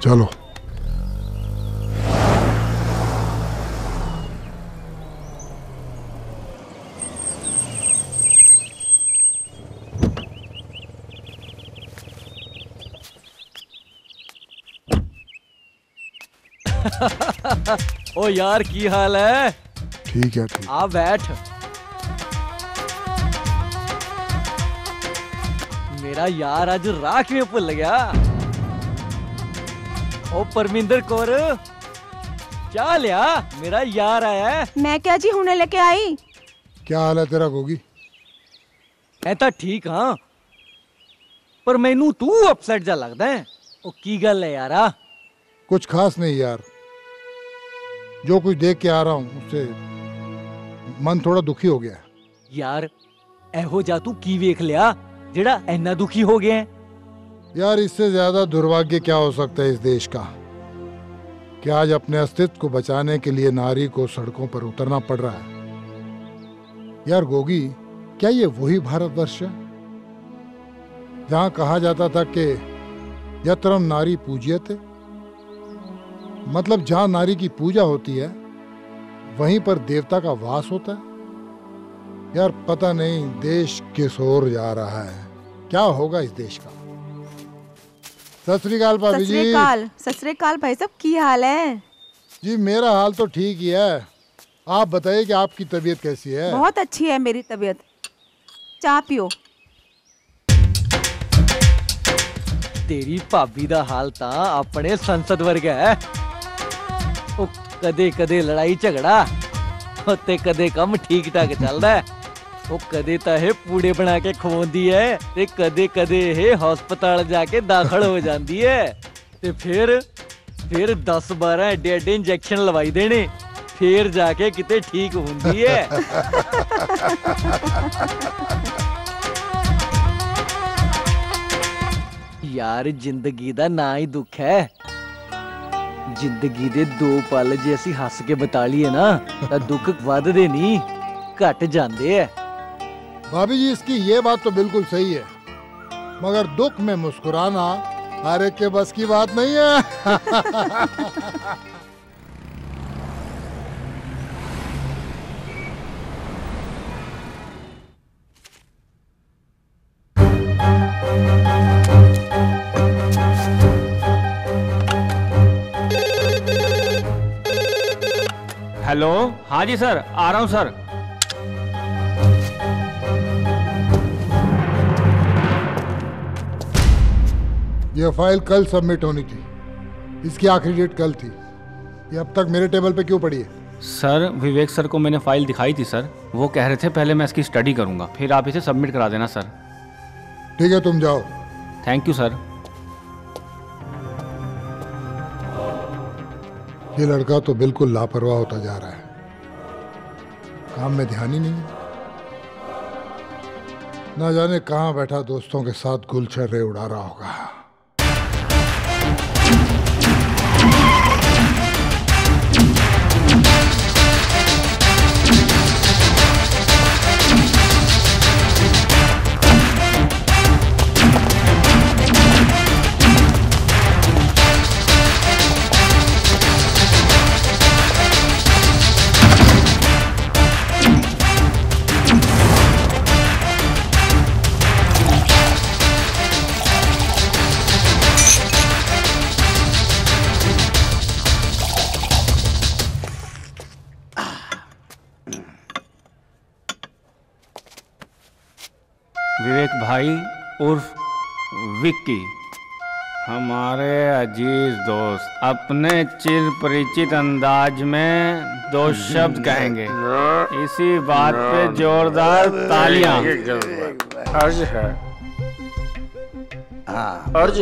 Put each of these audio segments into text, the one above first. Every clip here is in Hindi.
चलो। ओ यार की हाल है? ठीक है ठीक। आ बैठ। मेरा यार आज राख में भुल गया। ओ परमिंदर कौर क्या लिया? मेरा यार आया है। मैं क्या जी हुने लेके आई। क्या हाल है तेरा गोगी? मैं तो ठीक हाँ, पर मैनू तू अपसेट जा लगदा है। ओ की गल है यारा? कुछ खास नहीं यार, जो कुछ देख के आ रहा हूँ उससे मन थोड़ा दुखी हो गया। यार एहो जा तू की वेख लिया जेड़ा इन्ना दुखी हो गया है? यार इससे ज्यादा दुर्भाग्य क्या हो सकता है इस देश का, कि आज अपने अस्तित्व को बचाने के लिए नारी को सड़कों पर उतरना पड़ रहा है। यार गोगी, क्या ये वही भारतवर्ष है जहां कहा जाता था कि यत्रम नारी पूज्यते, मतलब जहां नारी की पूजा होती है वहीं पर देवता का वास होता है। यार पता नहीं देश किस ओर जा रहा है, क्या होगा इस देश का। सत श्री अकाल भाभी जी। सत श्री अकाल भाई साहब, की हाल है? जी मेरा हाल तो ठीक ही है, आप बताइए कि आपकी तबीयत कैसी है? बहुत अच्छी है मेरी तबीयत। चाय पियो। तेरी भाभी दा हाल ता अपने संसद वर्गा है। ओ कदे कदे लड़ाई झगड़ा ते कदे कम ठीक ठाक चलदा है। ओ कदे ता है पूड़े बना के खवांदी है ते कदे कदे है हस्पताल जाके दाखल हो जाती है ते फिर 10-12 एडे एडे इंजेक्शन लवाई देने, फिर जाके किते ठीक होंदी है। यार जिंदगी दा ना ही दुख है। जिंदगी दे दो पल जे असी हस के बिता लिए ना तां दुख वधदे नहीं घट जांदे है। भाभी जी इसकी ये बात तो बिल्कुल सही है, मगर दुख में मुस्कुराना हर एक के बस की बात नहीं है। हेलो, हाँ जी सर, आ रहा हूँ सर। यह फाइल कल सबमिट होनी थी, इसकी आखिरी डेट कल थी। ये अब तक मेरे टेबल पे क्यों पड़ी है? सर विवेक सर को मैंने फाइल दिखाई थी सर, वो कह रहे थे पहले मैं इसकी स्टडी करूँगा फिर आप इसे सबमिट करा देना सर। ठीक है तुम जाओ। Thank you sir. ये लड़का तो बिल्कुल लापरवाह होता जा रहा है, काम में ध्यान ही नहीं है। ना जाने कहाँ बैठा दोस्तों के साथ गुलछर्रे उड़ा रहा होगा। विवेक भाई उर्फ विक्की, हमारे अजीज दोस्त अपने चिर परिचित अंदाज में दो शब्द कहेंगे। इसी बात पे जोरदार तालियां। अर्ज है, अर्ज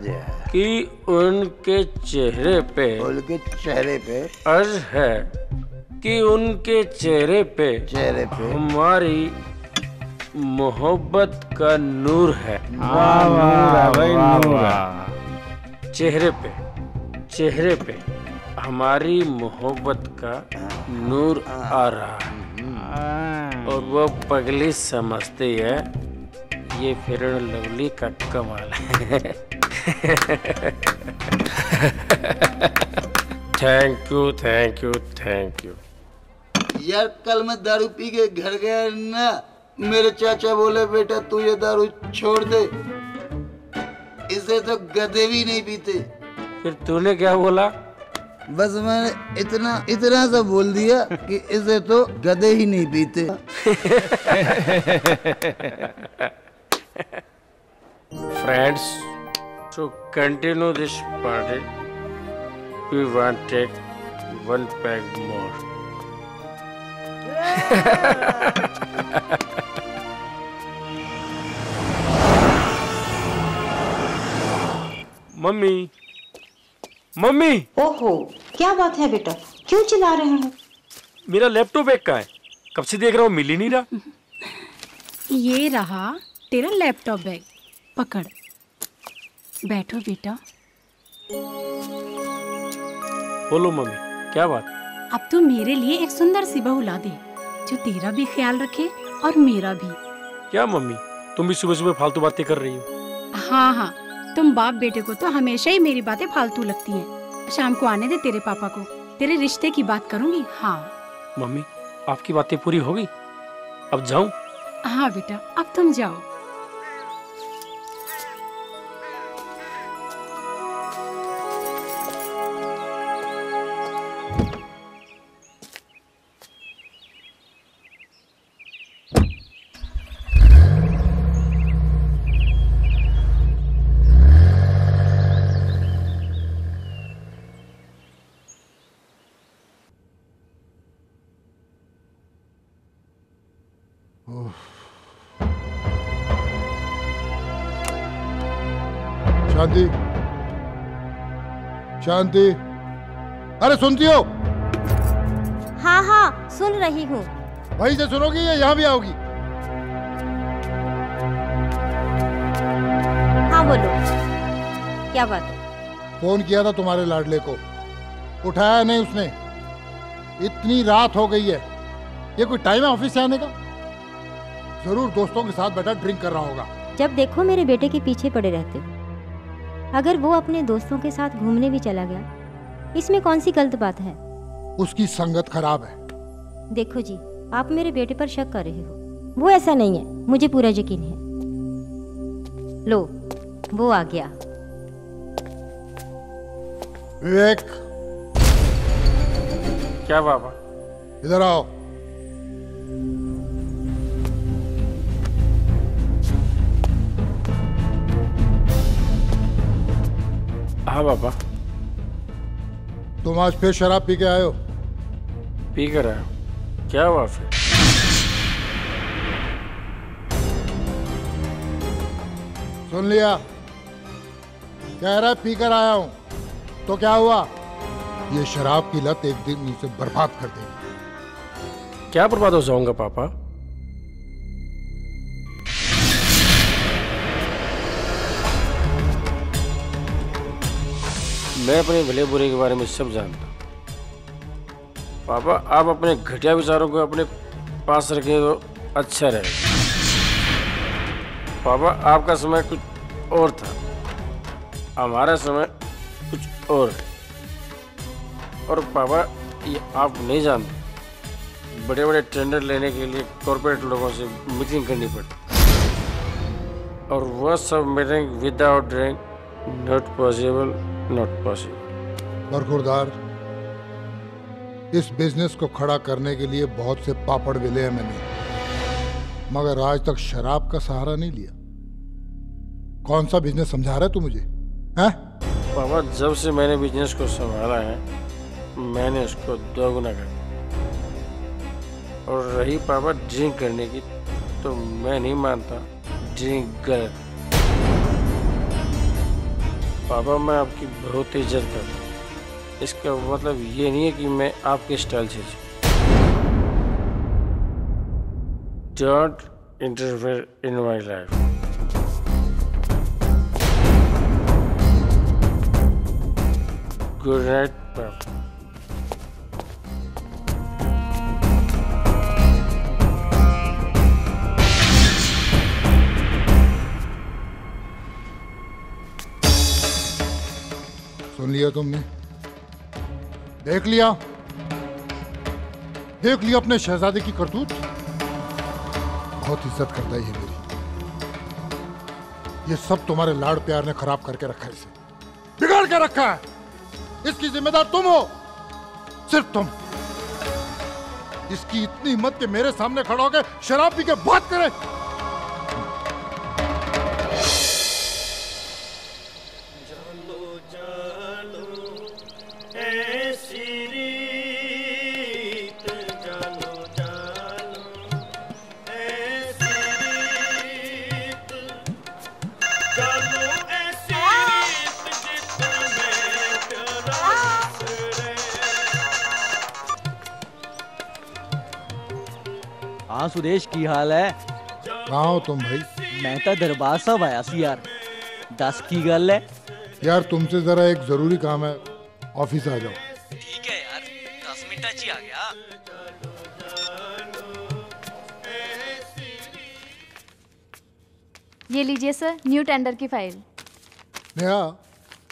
है कि उनके चेहरे पे अर्ज है कि उनके चेहरे पे हमारी मोहब्बत का नूर है। चेहरे पे हमारी मोहब्बत का नूर आ रहा है और वो पगली समझती है ये फेयर एंड लवली का कमाल है। Thank you thank you thank you. यार कल मैं दारू पी के घर गया ना, मेरे चाचा बोले बेटा तू ये दारू छोड़ दे, इसे तो गधे भी नहीं पीते। फिर तूने क्या बोला? बस मैंने इतना सा बोल दिया कि इसे तो गधे ही नहीं पीते। Friends, to continue this party, we want to take one pack more. Mummy, mummy, ओहो, क्या बात है बेटा, क्यों चिल्ला रहे हो? मेरा लैपटॉप एक का है, कब से देख रहा हूँ मिल ही नहीं रहा। ये रहा तेरा लैपटॉप बैग, पकड़। बैठो बेटा। बोलो मम्मी, क्या बात? अब तू मेरे लिए एक सुंदर सी बहू ला दे, जो तेरा भी ख्याल रखे और मेरा भी। क्या मम्मी, तुम भी सुबह सुबह फालतू बातें कर रही हो? हाँ हाँ, तुम बाप बेटे को तो हमेशा ही मेरी बातें फालतू लगती हैं। शाम को आने दे तेरे पापा को, तेरे रिश्ते की बात करूंगी। हाँ मम्मी, आपकी बातें पूरी हो गई, अब जाऊं? हाँ बेटा, अब तुम जाओ। शांति, शांति, अरे सुनती हो? हाँ हाँ सुन रही हूँ। वहीं से सुनोगी या यहाँ भी आओगी? हाँ बोलो, क्या बात है? फोन किया था तुम्हारे लाडले को, उठाया नहीं उसने। इतनी रात हो गई है, ये कोई टाइम है ऑफिस से आने का? जरूर दोस्तों के साथ बैठा ड्रिंक कर रहा होगा। जब देखो मेरे बेटे के पीछे पड़े रहते हो। अगर वो अपने दोस्तों के साथ घूमने भी चला गया, इसमें कौन सी गलत बात है? उसकी संगत खराब है। देखो जी, आप मेरे बेटे पर शक कर रहे हो, वो ऐसा नहीं है, मुझे पूरा यकीन है। लो, वो आ गया। विवेक, क्या पापा? इधर आओ। हाँ पापा। तुम आज फिर शराब पी के आए हो? पी कर आया, क्या हुआ फिर? सुन लिया, कह रहा है पी कर आया हूं, तो क्या हुआ? ये शराब की लत एक दिन उसे बर्बाद कर देगी। क्या बर्बाद हो जाऊंगा पापा? मैं अपने भले बुरे के बारे में सब जानता हूँ पापा। आप अपने घटिया विचारों को अपने पास रखें तो अच्छा रहेगा। पापा, आपका समय कुछ और था, हमारा समय कुछ और है। और पापा, ये आप नहीं जानते, बड़े बड़े टेंडर लेने के लिए कॉर्पोरेट लोगों से मीटिंग करनी पड़ती, और वह सब meeting without drink not possible, not possible. बरखुरदार, इस बिजनेस को खड़ा करने के लिए बहुत से पापड़ बेले हैं मैंने, मगर आज तक शराब का सहारा नहीं लिया। कौन सा बिजनेस समझा रहा है तू मुझे? हैं? पापा, जब से मैंने बिजनेस को संभाला है, मैंने उसको दोगुना कर दिया। और रही पापा ड्रिंक करने की, तो मैं नहीं मानता ड्रिंक गलत। पापा, मैं आपकी बहुत इज्जत करता हूँ, इसका मतलब ये नहीं है कि मैं आपके स्टाइल से don't interfere in my life. Good night पापा। लिया तुमने? देख लिया अपने शहजादे की करतूत। बहुत इज्जत करता है ये मेरी। ये सब तुम्हारे लाड़ प्यार ने खराब करके रखा है, इसे बिगाड़ के रखा है। इसकी जिम्मेदार तुम हो, सिर्फ तुम। इसकी इतनी हिम्मत कि मेरे सामने खड़ा होकर शराब पी के बात करे। हाँ सुदेश, की हाल है? कहाँ हो तुम भाई? मैं तो दरबार साहब आया सी यार। दस की गल है? यार तुमसे जरा एक जरूरी काम है, ऑफिस आ जाओ। ठीक है यार, 10 मिनट ही आ गया। ये लीजिए सर, न्यू टेंडर की फाइल। Neha,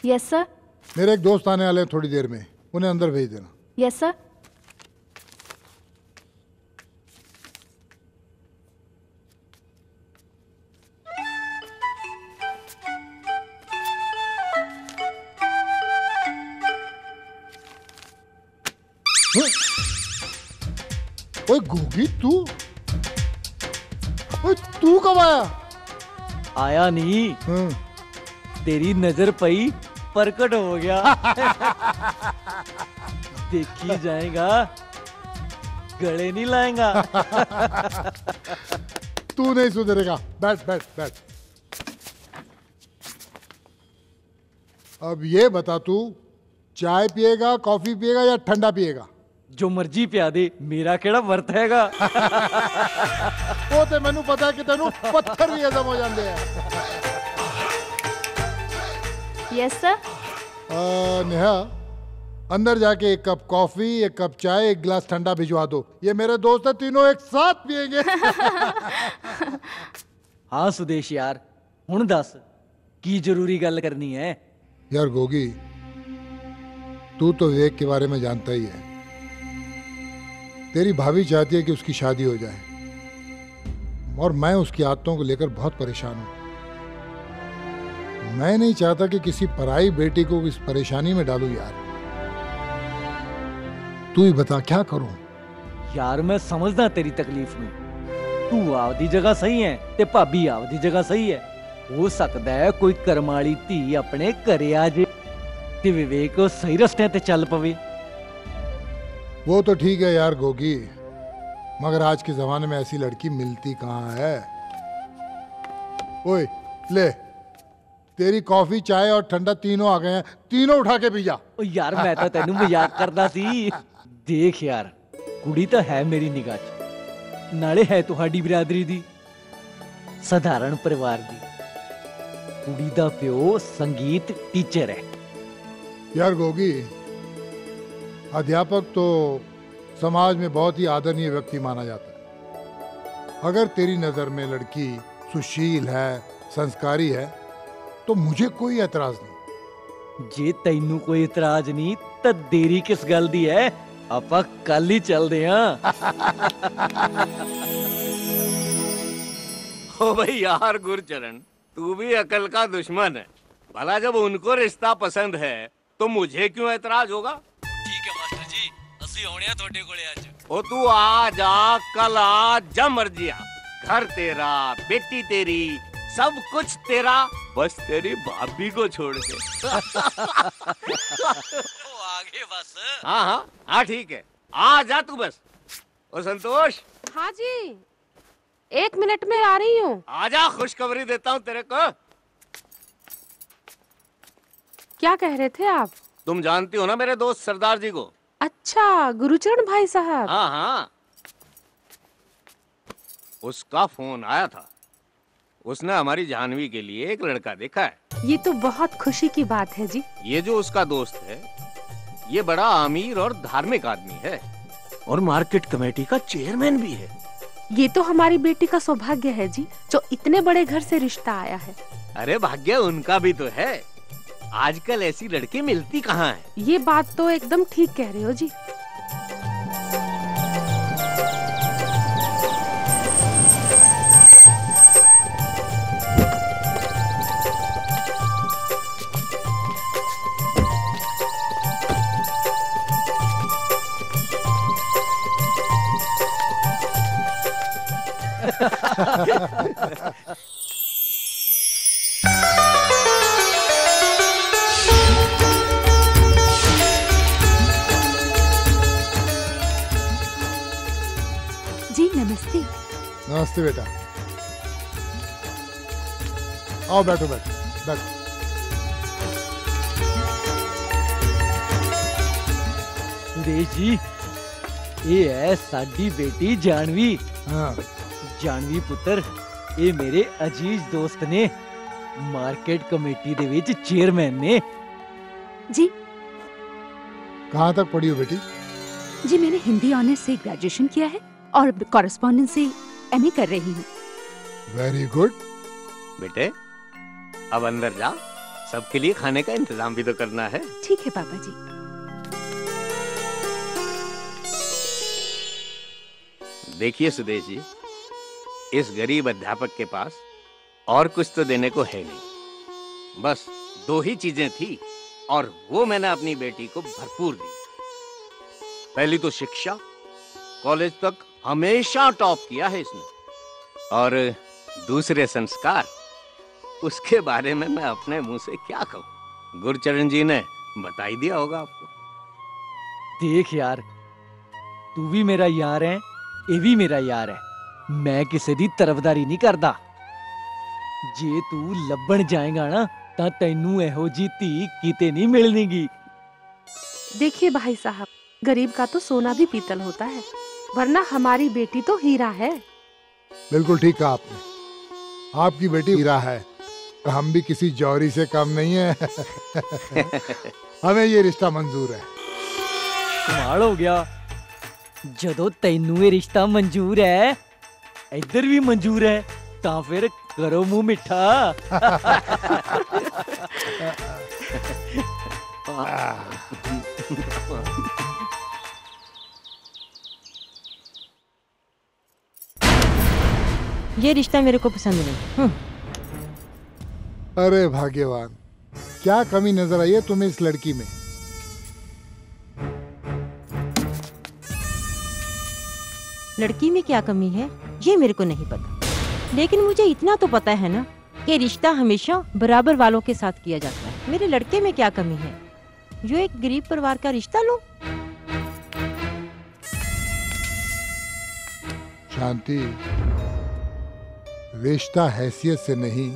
yes sir. मेरे एक दोस्त आने वाले हैं थोड़ी देर में, उन्हें अंदर भेज देना। Yes sir. ओए गोगी, तू कब आया? आया नहीं, तेरी नजर पई, प्रकट हो गया। देखी जाएगा, गले नहीं लाएगा। तू नहीं सुधरेगा। बैठ बैठ बैठ। अब ये बता, तू चाय पिएगा, कॉफी पिएगा या ठंडा पिएगा? जो मर्जी पिया दे, मेरा केड़ा वर्त हैगा। वो ते मैनू पता है कि तेनू पत्थर भी हजम हो जाते हैं। Yes sir. नेहा, अंदर जाके एक कप कॉफी, एक कप चाय, एक गिलास ठंडा भिजवा दो। ये मेरे दोस्त है, तीनों एक साथ पिएंगे। हाँ सुदेश यार, हुण दस की जरूरी गल करनी है? यार गोगी, तू तो विवेक के बारे में जानता ही है। तेरी भाभी चाहती है कि उसकी शादी हो जाए, और मैं उसकी आदतों को लेकर बहुत परेशान हूं। मैं नहीं चाहता कि किसी पराई बेटी को इस परेशानी में डालूं। यार तू ही बता, क्या करूं? यार मैं समझदा तेरी तकलीफ नूं। तू आपदी जगह सही है ते भाभी आपदी जगह सही है। हो सकदा है कोई करमाली धी अपने घरे आ जे ते विवेक सही रस्ते ते चल पवे। वो तो ठीक है यार गोगी, मगर आज के जमाने में ऐसी लड़की मिलती कहाँ है? ओए ले, तेरी कॉफी, चाय और ठंडा तीनों आ गए हैं, तीनों उठा के पी जा। यार मैं तो तेनू मजाक करदा सी। देख यार, कुड़ी तो है मेरी निगाह च, नाले है तुहाडी बिरादरी दी, साधारण परिवार दी। कुड़ी दा प्यो संगीत टीचर है। यार गोगी, अध्यापक तो समाज में बहुत ही आदरणीय व्यक्ति माना जाता है। अगर तेरी नजर में लड़की सुशील है, संस्कारी है, तो मुझे कोई एतराज नहीं। जे तैनू कोई एतराज नहीं तो देरी किस गल दी है? आपां कल ही चलदे हां। ओ भाई यार गुरचरण, तू भी अकल का दुश्मन है। भला जब उनको रिश्ता पसंद है तो मुझे क्यों एतराज होगा? ठीक है मास्टर जी, असली होने हैं थोड़े कोले आज। ओ तू आ जा, कल आ, जब मर्जी आ। घर तेरा, बेटी तेरी, सब कुछ तेरा, बस तेरी भाभी को छोड़ के। आगे बस। हाँ हाँ हाँ ठीक है, आ जा तू बस। ओ संतोष। हाँ जी, 1 मिनट में आ रही हूँ। आजा, खुशखबरी देता हूँ तेरे को। क्या कह रहे थे आप? तुम जानती हो ना मेरे दोस्त सरदार जी को? अच्छा, गुरुचरण भाई साहब। हाँ हाँ, उसका फोन आया था। उसने हमारी जानवी के लिए एक लड़का देखा है। ये तो बहुत खुशी की बात है जी। ये जो उसका दोस्त है, ये बड़ा अमीर और धार्मिक आदमी है, और मार्केट कमेटी का चेयरमैन भी है। ये तो हमारी बेटी का सौभाग्य है जी, जो इतने बड़े घर से रिश्ता आया है। अरे भाग्य उनका भी तो है। आजकल ऐसी लड़की मिलती कहाँ है। ये बात तो एकदम ठीक कह रहे हो जी। जी नमस्ते। नमस्ते बेटा, आओ बैठो बैठो बैठो। सुदेश जी, ये है साडी बेटी जानवी। हाँ। जानवी पुत्र, ये मेरे अजीज दोस्त ने, मार्केट कमेटी दे विच चेयरमैन ने। जी कहाँ तक पढ़ी हो बेटी? जी मैंने हिंदी ऑनर्स से ग्रेजुएशन किया है और कॉरेस्पॉन्डेंस से एमए कर रही हूँ। Very good. बेटे अब अंदर जा, सबके लिए खाने का इंतजाम भी तो करना है। ठीक है पापा जी। देखिए सुदेश जी, इस गरीब अध्यापक के पास और कुछ तो देने को है नहीं, बस 2 ही चीजें थी और वो मैंने अपनी बेटी को भरपूर दी। पहली तो शिक्षा, कॉलेज तक हमेशा टॉप किया है इसने, और दूसरे संस्कार, उसके बारे में मैं अपने मुंह से क्या कहूँ, गुरचरण जी ने बता ही दिया होगा आपको। देख यार, तू भी मेरा यार है, ये भी मेरा यार है, मैं किसी दी तरफदारी नहीं करदा। जे तू लब्बण जाएगा ना तां तैनू एहो जी धी किते नहीं मिलनीगी। देखिए भाई साहब, गरीब का तो सोना भी पीतल होता है, वरना हमारी बेटी तो हीरा है। बिल्कुल ठीक कहा आपने, आपकी बेटी हीरा है, हम भी किसी जौहरी से कम नहीं है। हमें ये रिश्ता मंजूर है। कमाल हो गया, जदों तैनू ये रिश्ता मंजूर है, इधर भी मंजूर है, तां फिर करो मुंह मिठा। ये रिश्ता मेरे को पसंद नहीं। अरे भाग्यवान, क्या कमी नजर आई है तुम्हें इस लड़की में? लड़की में क्या कमी है ये मेरे को नहीं पता, लेकिन मुझे इतना तो पता है ना कि रिश्ता हमेशा बराबर वालों के साथ किया जाता है। मेरे लड़के में क्या कमी है जो एक गरीब परिवार का रिश्ता लूं? शांति, रिश्ता हैसियत से नहीं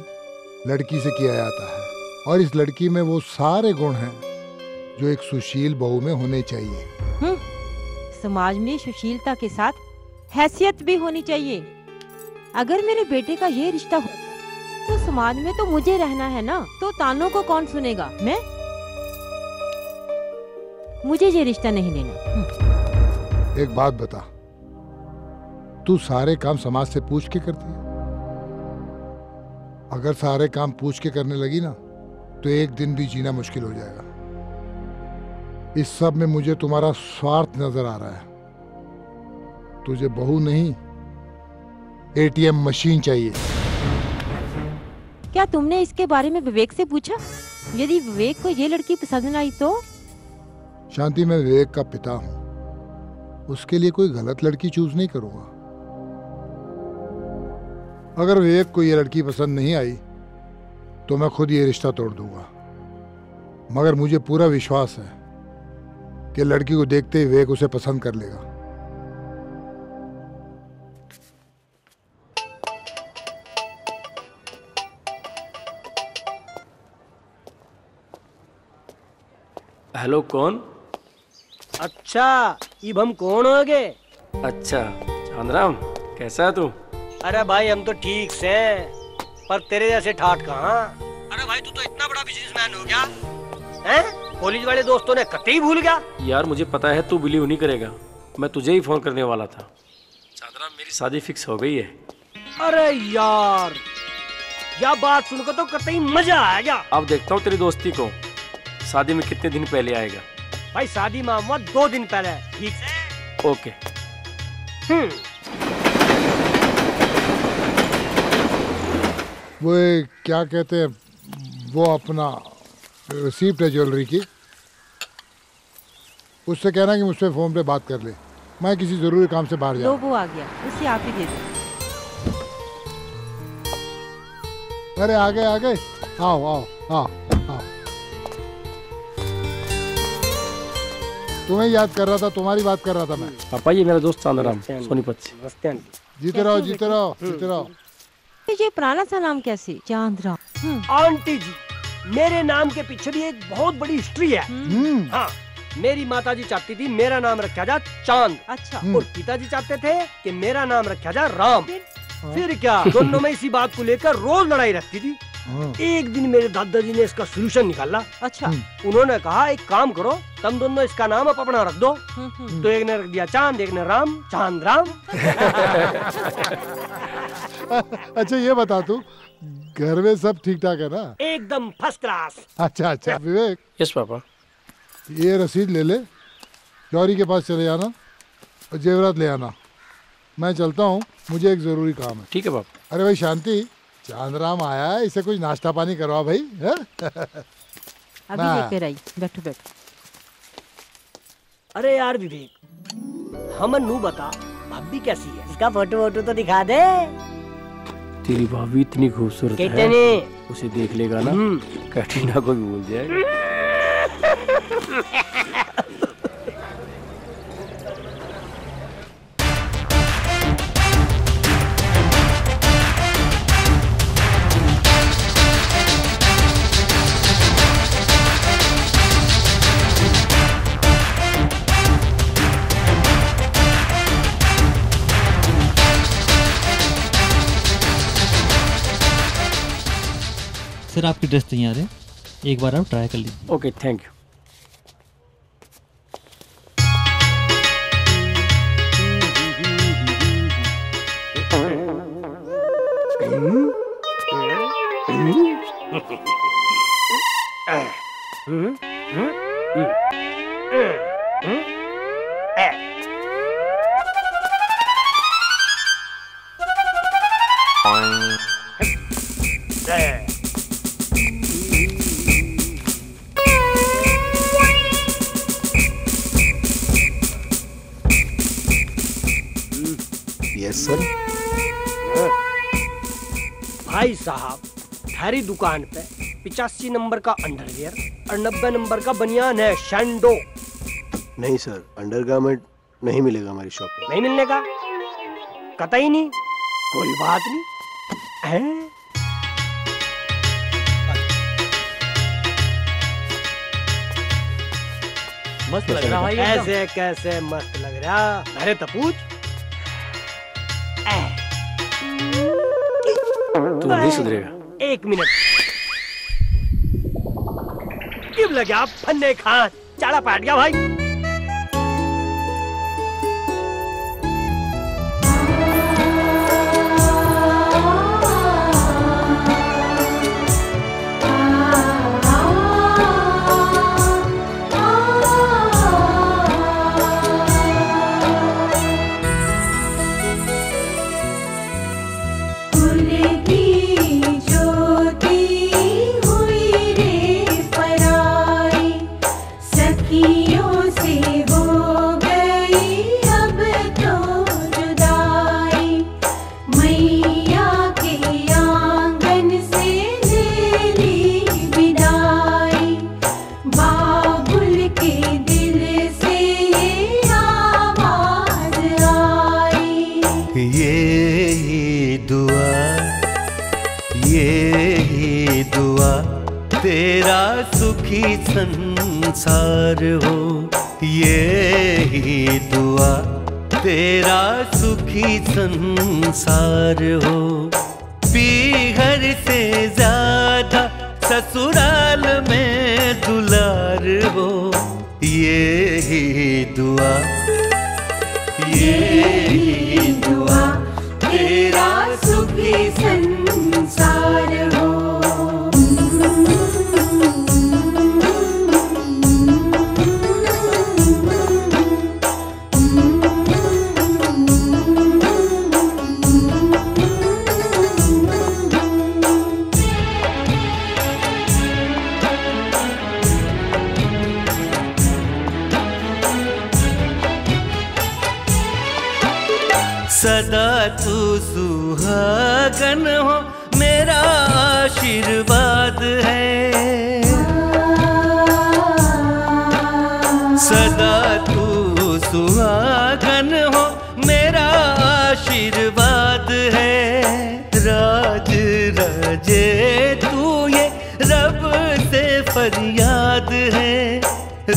लड़की से किया जाता है, और इस लड़की में वो सारे गुण हैं जो एक सुशील बहू में होने चाहिए। समाज में सुशीलता के साथ हैसियत भी होनी चाहिए। अगर मेरे बेटे का ये रिश्ता हो तो समाज में तो मुझे रहना है ना, तो तानों को कौन सुनेगा? मैं? मुझे ये रिश्ता नहीं लेना। एक बात बता, तू सारे काम समाज से पूछ के करती है? अगर सारे काम पूछ के करने लगी ना तो एक दिन भी जीना मुश्किल हो जाएगा। इस सब में मुझे तुम्हारा स्वार्थ नजर आ रहा है। तुझे बहू नहीं, एटीएम मशीन चाहिए। क्या तुमने इसके बारे में विवेक से पूछा? यदि विवेक को ये लड़की पसंद आई तो? शांति, मैं विवेक का पिता हूं, उसके लिए कोई गलत लड़की चूज नहीं करूंगा। अगर विवेक को ये लड़की पसंद नहीं आई तो मैं खुद ये रिश्ता तोड़ दूंगा, मगर मुझे पूरा विश्वास है कि लड़की को देखते ही विवेक उसे पसंद कर लेगा। हेलो, कौन? अच्छा, इब हम कौन हो गए? अच्छा चांदराम, कैसा है तू? अरे भाई हम तो ठीक से, पर तेरे जैसे ठाठ कहाँ। अरे भाई तू तो इतना बड़ा बिजनेसमैन हो गया हैं? कॉलेज वाले दोस्तों ने कतई भूल गया। यार मुझे पता है तू बिलीव नहीं करेगा, मैं तुझे ही फोन करने वाला था। चांदराम, मेरी शादी फिक्स हो गई है। अरे यार, यह बात सुनकर तो कतई मजा आ गया। अब देखता हूँ तेरी दोस्ती को। शादी में कितने दिन पहले आएगा? भाई शादी मामला 2 दिन पहले। ठीक है? ओके। वो क्या कहते हैं, वो अपना रिसीप्ट है ज्वेलरी की, उससे कहना कि मुझसे फोन पे बात कर ले, मैं किसी जरूरी काम से बाहर जा। वो आ गया, उसे आप ही दे दो। अरे आ गए आओ आओ आओ आओ। तुम्हें याद कर रहा था, तुम्हारी बात कर रहा था मैं। पापा ये मेरा दोस्त चांदराम सोनीपत से। जीते रहो जीते रहो जीते रहो। ये पुराना सा नाम कैसे? चांदराम। आंटी जी, मेरे नाम के पीछे भी एक बहुत बड़ी हिस्ट्री है। हाँ, मेरी माताजी चाहती थी मेरा नाम रखा जाए चांद। अच्छा। और पिताजी चाहते थे कि मेरा नाम रखा जाए राम। फिर क्या, दोनों में इसी बात को लेकर रोज लड़ाई रहती थी। एक दिन मेरे दादाजी ने इसका सलूशन निकाला। अच्छा। उन्होंने कहा एक काम करो, तुम दोनों इसका नाम अपना रख दो। तो एक ने रख दिया चांद, एक ने राम, चांद राम। अच्छा ये बता तू, घर में सब ठीक ठाक है ना? एकदम फर्स्ट क्लास। अच्छा अच्छा। विवेक। Yes papa. ये रसीद ले ले, जौहरी के पास चले जाना और जेवरात ले आना। मैं चलता हूँ, मुझे एक जरूरी काम है। ठीक है पापा। अरे भाई शांति, चांदराम आया है, इसे कुछ नाश्ता पानी करवा भाई। अभी लेकर आई, बैठो बैठो। अरे यार विवेक, हमन नू बता, भाभी कैसी है? इसका फोटो वोटो तो दिखा दे। तेरी भाभी इतनी खूबसूरत है, उसे देख लेगा ना कैटरीना को भी भूल जाएगा। सर आपकी ड्रेस तैयार है, एक बार आप ट्राई कर लीजिए। Okay thank you. Yes sir. भाई साहब, थारी दुकान पे 85 नंबर का अंडरवियर और 90 नंबर का बनियान है शैंडो। नहीं सर, अंडरगारमेंट नहीं मिलेगा हमारी शॉप पे। नहीं मिलने का? कतई नहीं, कोई बात नहीं है? मस्त लग रहा है। ऐसे कैसे मस्त लग रहा? अरे तपूज, तू नहीं सुधरेगा। 1 मिनट। क्यों लगे आप फन्ने खान? चाड़ा पाट गया भाई। तेरा सुखी संसार हो, ये ही दुआ तेरा सुखी संसार हो। पीहर से ज्यादा ससुराल में दुलार हो, ये ही दुआ, ये ही दुआ तेरा सुखी संसार हो। सदा तू सुहागन हो मेरा आशीर्वाद है। सदा तू सुहागन हो मेरा आशीर्वाद है। राज राजे तू ये रब से फरियाद है,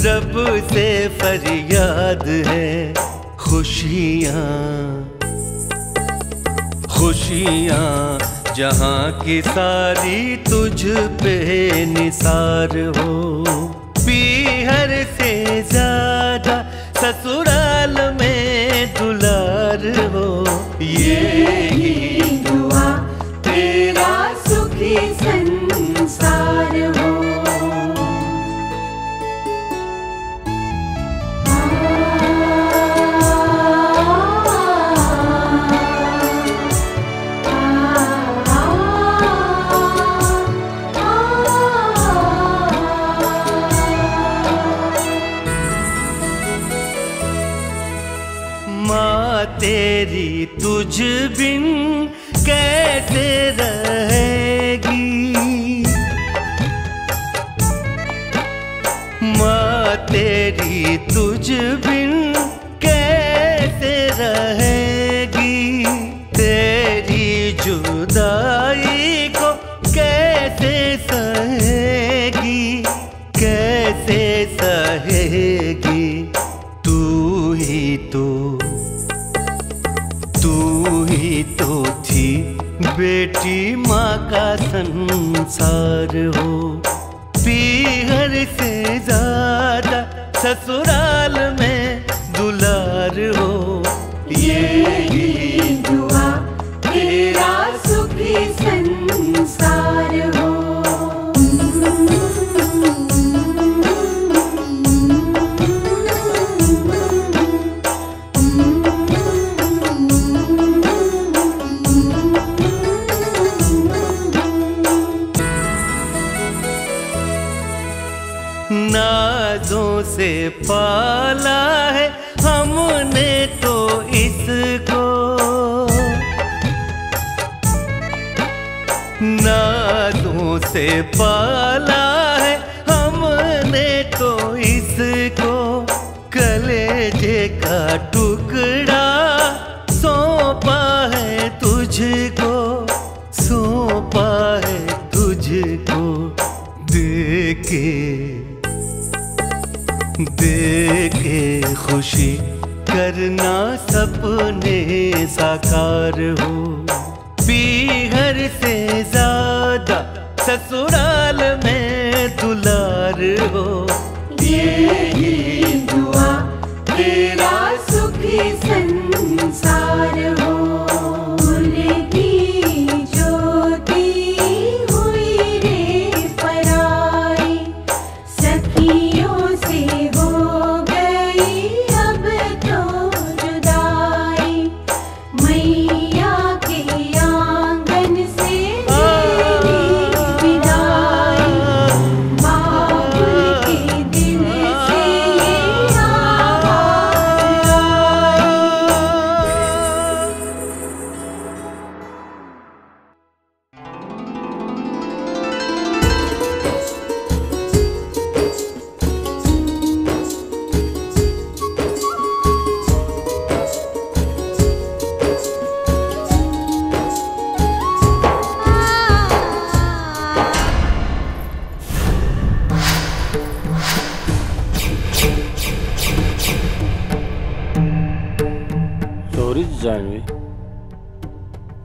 रब से फरियाद है। खुशियाँ खुशियाँ जहाँ की सारी तुझ पे निसार हो। पीहर से ज्यादा ससुराल में दुलार हो। ये दुआ तेरा सुखी संसार हो। तेरी तुझ बिन कैसे रहेगी, माँ तेरी तुझ बिन कैसे रहेगी। तेरी जुदाई को कैसे सहेगी, कैसे सहेगी। तू ही तो थी बेटी माँ का संसार हो। पीहर से ज्यादा ससुराल में दुलार हो। ये दुआ तेरा सुखी संसार हो। नाज़ों से पाला है हमने तो इसको, नाज़ों से पाला है हमने तो इसको। कलेजे का टुकड़ा सौंपा है तुझको, सौंपा है तुझको। देके खुशी करना सपने साकार हो। पीहर से ज्यादा ससुराल में दुलार हो। ये दुआ तेरा सुखी संसार हो। Janvi,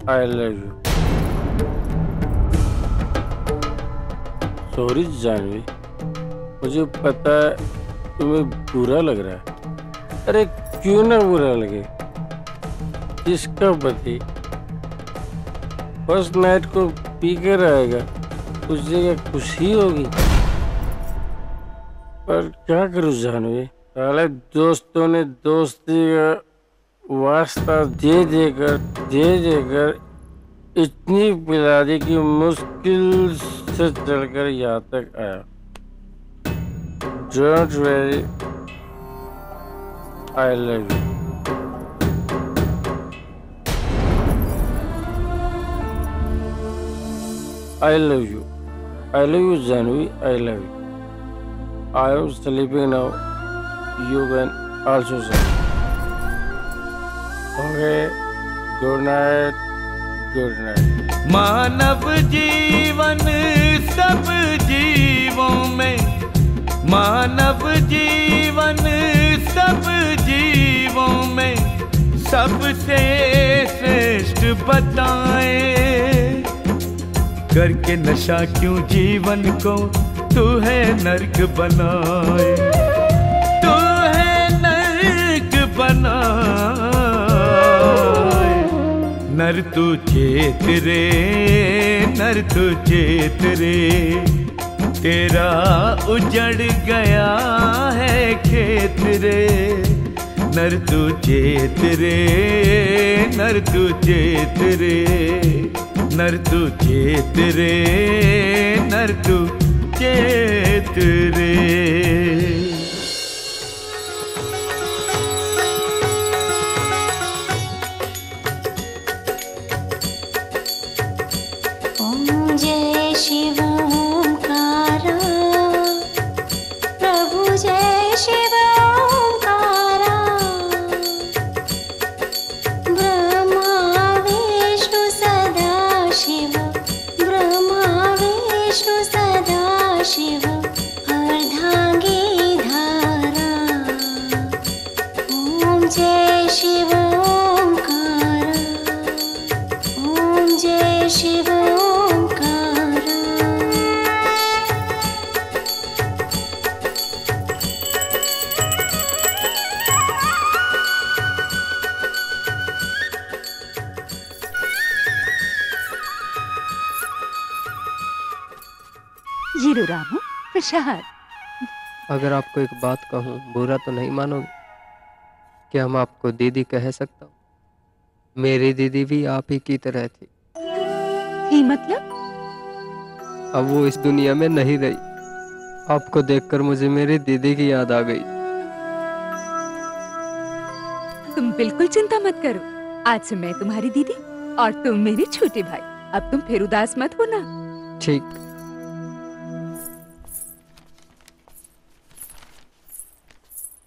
I love you. Sorry Janvi, मुझे पता है तुम्हें बुरा लग रहा है। अरे क्यों ना बुरा लगे, जिसका पति फर्स्ट नाइट को पी कर आएगा उस जगह खुशी होगी। पर क्या करूं जानवी, साले दोस्तों ने दोस्ती का वास्ता दे देकर इतनी पिला दी कि मुश्किल से चलकर यहाँ तक आया। Don't worry, I love you. I love you. I love you, Janvi. I love you. I am sleeping now. You can also sleep. Okay. Good night. Good night. मानव जीवन सब जीवों में, मानव जीवन सब जीवों में सबसे श्रेष्ठ बताए। करके नशा क्यों जीवन को तू है नर्क बनाए, तू है नर्क बनाए। नर तू चेत रे, नर तू चेत रे, तेरा उजड़ गया है खेत रे। नर तू चेत रे, नर तू चेत रे, नर तू चेत रे, नर तू चेत रे। जय शिव ओंकारा, प्रभु जय शिव ओंकारा। ब्रह्मा विष्णु सदा शिव, ब्रह्मा विष्णु सदा शिव, अर्धांगी धारा। ओम जय शिव ओंकारा, ओम जय शिव ओंकारा। जीरू रामू प्रसाद। अगर आपको एक बात कहूँ बुरा तो नहीं मानोगे? क्या हम आपको दीदी कह सकता हूँ? मेरी दीदी भी आप ही की तरह थी। ये मतलब? अब वो इस दुनिया में नहीं रही। आपको देखकर मुझे मेरी दीदी की याद आ गई। तुम बिल्कुल चिंता मत करो, आज से मैं तुम्हारी दीदी और तुम मेरे छोटे भाई। अब तुम फिर उदास मत होना। ठीक।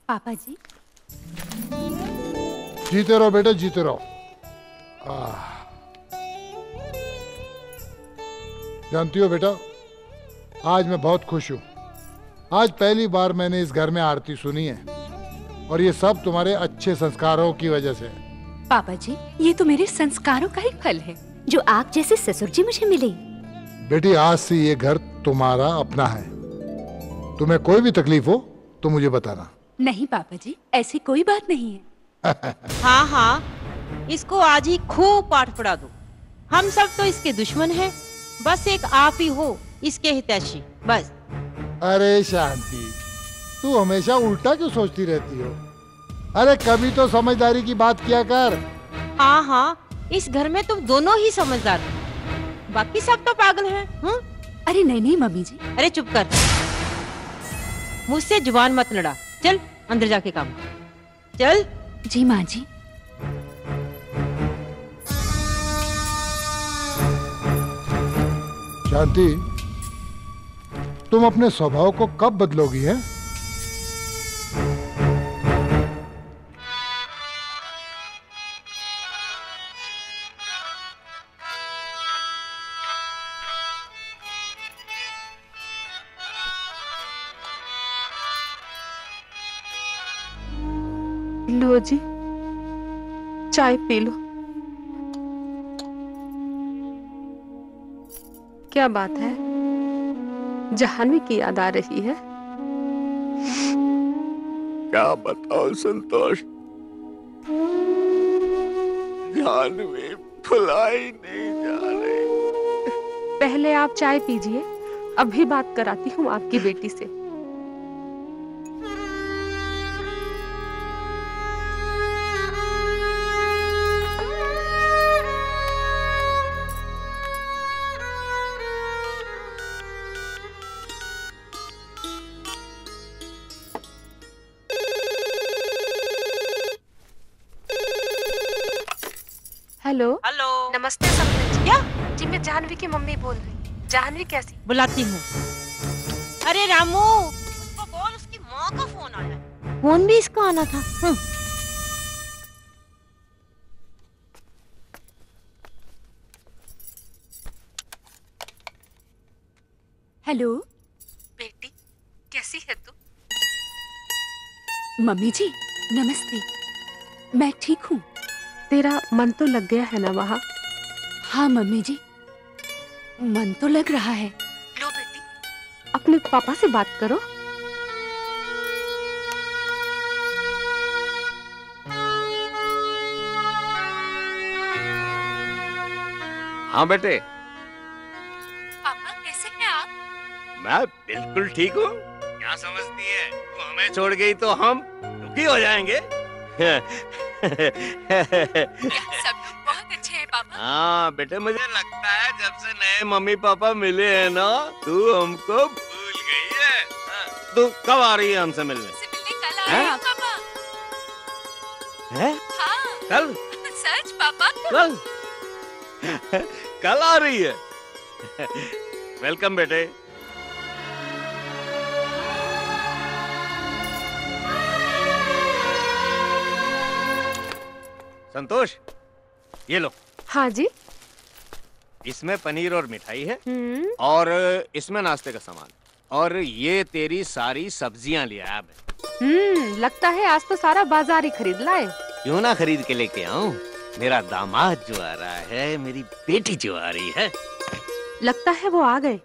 पापा जी। जीते रहो बेटा, जीते रहो। जानती हो बेटा, आज मैं बहुत खुश हूँ। आज पहली बार मैंने इस घर में आरती सुनी है और ये सब तुम्हारे अच्छे संस्कारों की वजह से। पापा जी, ये तो मेरे संस्कारों का ही फल है जो आप जैसे ससुर जी मुझे मिले। बेटी, आज से ये घर तुम्हारा अपना है। तुम्हें कोई भी तकलीफ हो तो मुझे बताना। नहीं पापा जी, ऐसी कोई बात नहीं है। हाँ हाँ, इसको आज ही खूब पाठ पढ़ा दो। हम सब तो इसके दुश्मन हैं, बस एक आप ही हो इसके हितैषी, बस। अरे शांति, तू हमेशा उल्टा क्यों सोचती रहती हो? अरे कभी तो समझदारी की बात किया कर। हाँ हाँ, इस घर में तुम दोनों ही समझदार हो, बाकी सब तो पागल हैं। अरे नहीं नहीं मम्मी जी। अरे चुप कर, मुझसे जुबान मत लड़ा। चल अंदर जाके काम चल। जी माँ जी। शांति, तुम अपने स्वभाव को कब बदलोगी है? लो जी, चाय पी लो। क्या बात है, जाह्नवी की याद आ रही है? क्या बताओ संतोष, जाह्नवी भुलाई नहीं जा रही। पहले आप चाय पीजिए, अभी बात कराती हूँ आपकी बेटी से। हेलो। हेलो। नमस्ते सपना जी। क्या? जी मैं जाह्नवी की मम्मी बोल रही हूँ। जाह्नवी कैसी? बुलाती हूँ। अरे रामू, उसको बोल उसकी माँ का फोन आया है। फोन भी इसका आना था। हेलो बेटी कैसी है तू? मम्मी जी नमस्ते, मैं ठीक हूँ। तेरा मन तो लग गया है ना वहाँ? हाँ मम्मी जी, मन तो लग रहा है। लो बेटी, अपने पापा से बात करो। हाँ बेटे, पापा कैसे हैं आप? मैं बिल्कुल ठीक हूँ। क्या समझती है तू, हमें छोड़ गई तो हम दुखी हो जाएंगे। सब लोग बहुत अच्छे हैं पापा। हाँ बेटे, मुझे लगता है जब से नए मम्मी पापा मिले हैं ना, तू हमको भूल गई है। तू कब आ रही है हमसे मिलने? कल आ रहे हैं पापा। है? हाँ। कल? सच पापा? कल? कल आ रही है? वेलकम बेटे। संतोष, ये लो। हाँ जी। इसमें पनीर और मिठाई है, और इसमें नाश्ते का सामान, और ये तेरी सारी सब्जियां लिया है। लगता है आज तो सारा बाजार ही खरीद लाए। क्यों ना खरीद के लेके आऊं? मेरा दामाद जो आ रहा है, मेरी बेटी जो आ रही है। लगता है वो आ गए।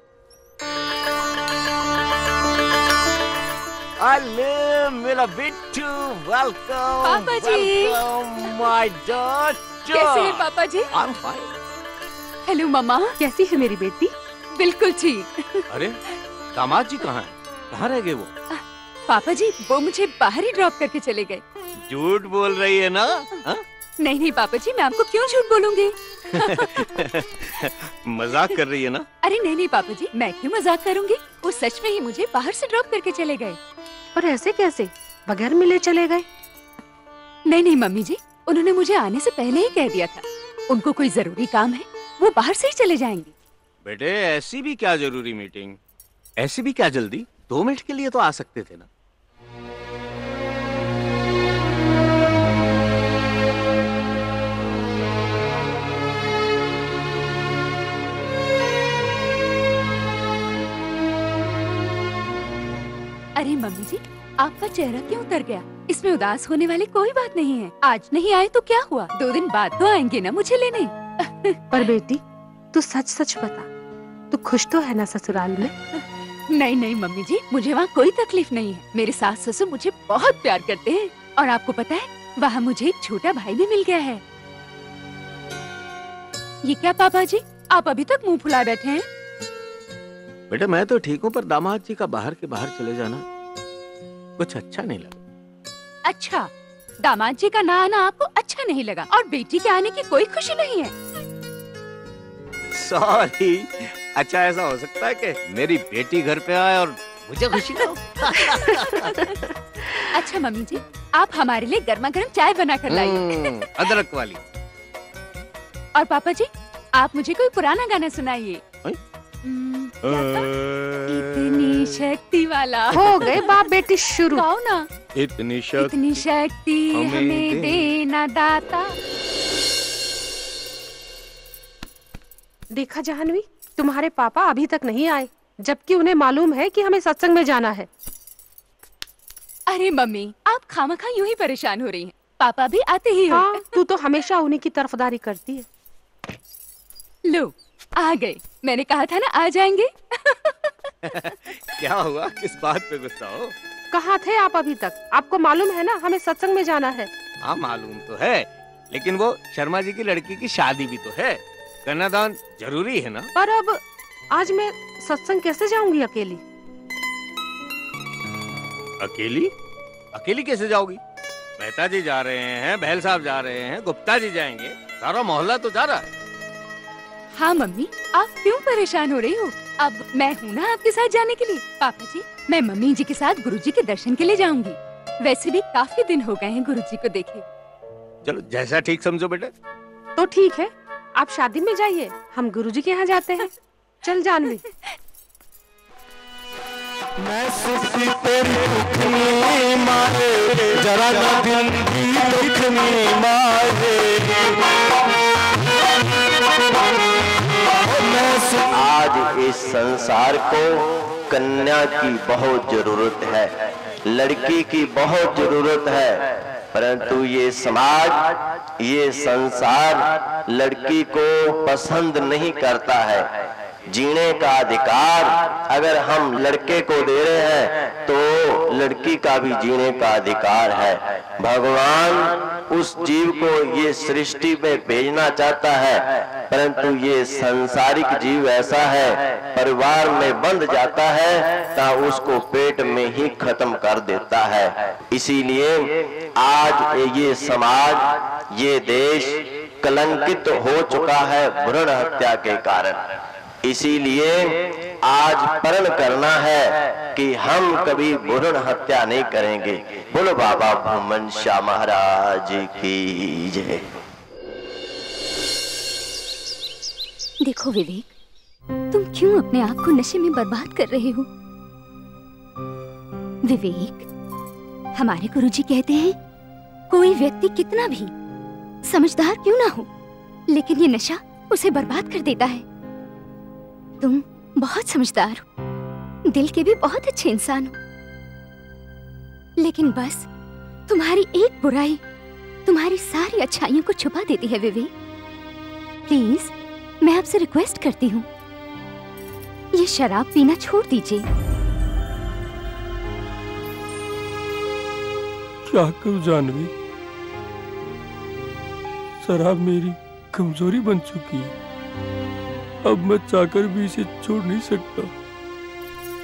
हेलो मेरा बिट्टू, वेलकम। पापा जी। Welcome my daughter. कैसे हैं पापा जी? I am fine. हेलो मम्मा, कैसी है मेरी बेटी? बिल्कुल ठीक। अरे दामाद जी कहाँ हैं? कहाँ रह गए वो? पापा जी वो मुझे बाहर ही ड्रॉप करके चले गए। झूठ बोल रही है ना? हा? नहीं नहीं पापा जी, मैं आपको क्यों झूठ बोलूंगी? मजाक कर रही है ना? अरे नहीं नहीं पापा जी, मैं क्यों मजाक करूंगी? वो सच में ही मुझे बाहर से ड्रॉप करके चले गए। पर ऐसे कैसे, बगैर मिले चले गए? नहीं नहीं मम्मी जी, उन्होंने मुझे आने से पहले ही कह दिया था। उनको कोई जरूरी काम है, वो बाहर से ही चले जाएंगे। बेटे ऐसी भी क्या जरूरी मीटिंग, ऐसी भी क्या जल्दी? 2 मिनट के लिए तो आ सकते थे ना। अरे मम्मी जी, आपका चेहरा क्यों उतर गया? इसमें उदास होने वाली कोई बात नहीं है। आज नहीं आए तो क्या हुआ, 2 दिन बाद तो आएंगे ना मुझे लेने। पर बेटी तू सच सच बता, तू खुश तो है ना ससुराल में? नहीं नहीं मम्मी जी, मुझे वहाँ कोई तकलीफ नहीं है। मेरे सास ससुर मुझे बहुत प्यार करते हैं, और आपको पता है वहाँ मुझे एक छोटा भाई भी मिल गया है। ये क्या पापा जी, आप अभी तक मुंह फुलाए बैठे हैं? बेटा मैं तो ठीक हूँ, पर दामाद जी का बाहर के बाहर चले जाना कुछ अच्छा नहीं लगा। अच्छा, दामाद जी का ना आना आपको अच्छा नहीं लगा, और बेटी के आने की कोई खुशी नहीं है? सॉरी, अच्छा ऐसा हो सकता है कि मेरी बेटी घर पे आए और मुझे खुशी ना हो? अच्छा मम्मी जी, आप हमारे लिए गर्मा गर्म चाय बना कर लाइए। अदरक वाली। और पापा जी, आप मुझे कोई पुराना गाना सुनाइए। इतनी शक्ति वाला। हो गए बाप बेटी शुरू। गाओ ना। इतनी शक्ति हमें देना दाता। देखा जाह्नवी, तुम्हारे पापा अभी तक नहीं आए, जबकि उन्हें मालूम है कि हमें सत्संग में जाना है। अरे मम्मी, आप खामखा यूं ही परेशान हो रही हैं। पापा भी आते ही हो। हाँ, तू तो हमेशा उन्हीं की तरफदारी करती है। लो आ गए, मैंने कहा था ना आ जाएंगे। क्या हुआ, किस बात पे गुस्सा हो? कहाँ थे आप अभी तक? आपको मालूम है ना हमें सत्संग में जाना है। हाँ मालूम तो है, लेकिन वो शर्मा जी की लड़की की शादी भी तो है, कन्यादान जरूरी है ना। पर अब आज मैं सत्संग कैसे जाऊंगी अकेली? अकेली? अकेली कैसे जाओगी? मेहता जी जा रहे हैं, बहल साहब जा रहे हैं, गुप्ता जी जाएंगे, सारा मोहल्ला तो जा रहा है। हाँ मम्मी, आप क्यों परेशान हो रही हो? अब मैं हूँ ना आपके साथ जाने के लिए। पापा जी, मैं मम्मी जी के साथ गुरुजी के दर्शन के लिए जाऊंगी। वैसे भी काफी दिन हो गए हैं गुरुजी को देखे। चलो जैसा ठीक समझो बेटा। तो ठीक है, आप शादी में जाइए, हम गुरुजी के यहाँ जाते हैं। चल जानवी। मैं सुखी तेरी दुखनी मारे, जरा ना दिल की दुखनी मारे। आज इस संसार को कन्या की बहुत जरूरत है, लड़की की बहुत जरूरत है, परंतु ये समाज, ये संसार लड़की को पसंद नहीं करता है। जीने का अधिकार अगर हम लड़के को दे रहे हैं तो लड़की का भी जीने का अधिकार है। भगवान उस जीव को ये सृष्टि में भेजना चाहता है, परंतु ये सांसारिक जीव ऐसा है, परिवार में बंध जाता है तो उसको पेट में ही खत्म कर देता है। इसीलिए आज ये समाज, ये देश कलंकित हो चुका है भ्रूण हत्या के कारण। इसीलिए आज प्रण करना है कि हम कभी भ्रूण हत्या नहीं करेंगे। बोलो बाबा भूमन शाह महाराज की जय। देखो विवेक, तुम क्यों अपने आप को नशे में बर्बाद कर रहे हो? विवेक, हमारे गुरुजी कहते हैं कोई व्यक्ति कितना भी समझदार क्यों ना हो, लेकिन ये नशा उसे बर्बाद कर देता है। तुम बहुत समझदार हो, दिल के भी बहुत अच्छे इंसान हो, लेकिन बस तुम्हारी एक बुराई तुम्हारी सारी अच्छाइयों को छुपा देती है। विवेक, प्लीज मैं आपसे रिक्वेस्ट करती हूँ, ये शराब पीना छोड़ दीजिए। क्या करूं जानवी, शराब मेरी कमजोरी बन चुकी है। अब मैं चाहकर भी इसे छोड़ नहीं सकता।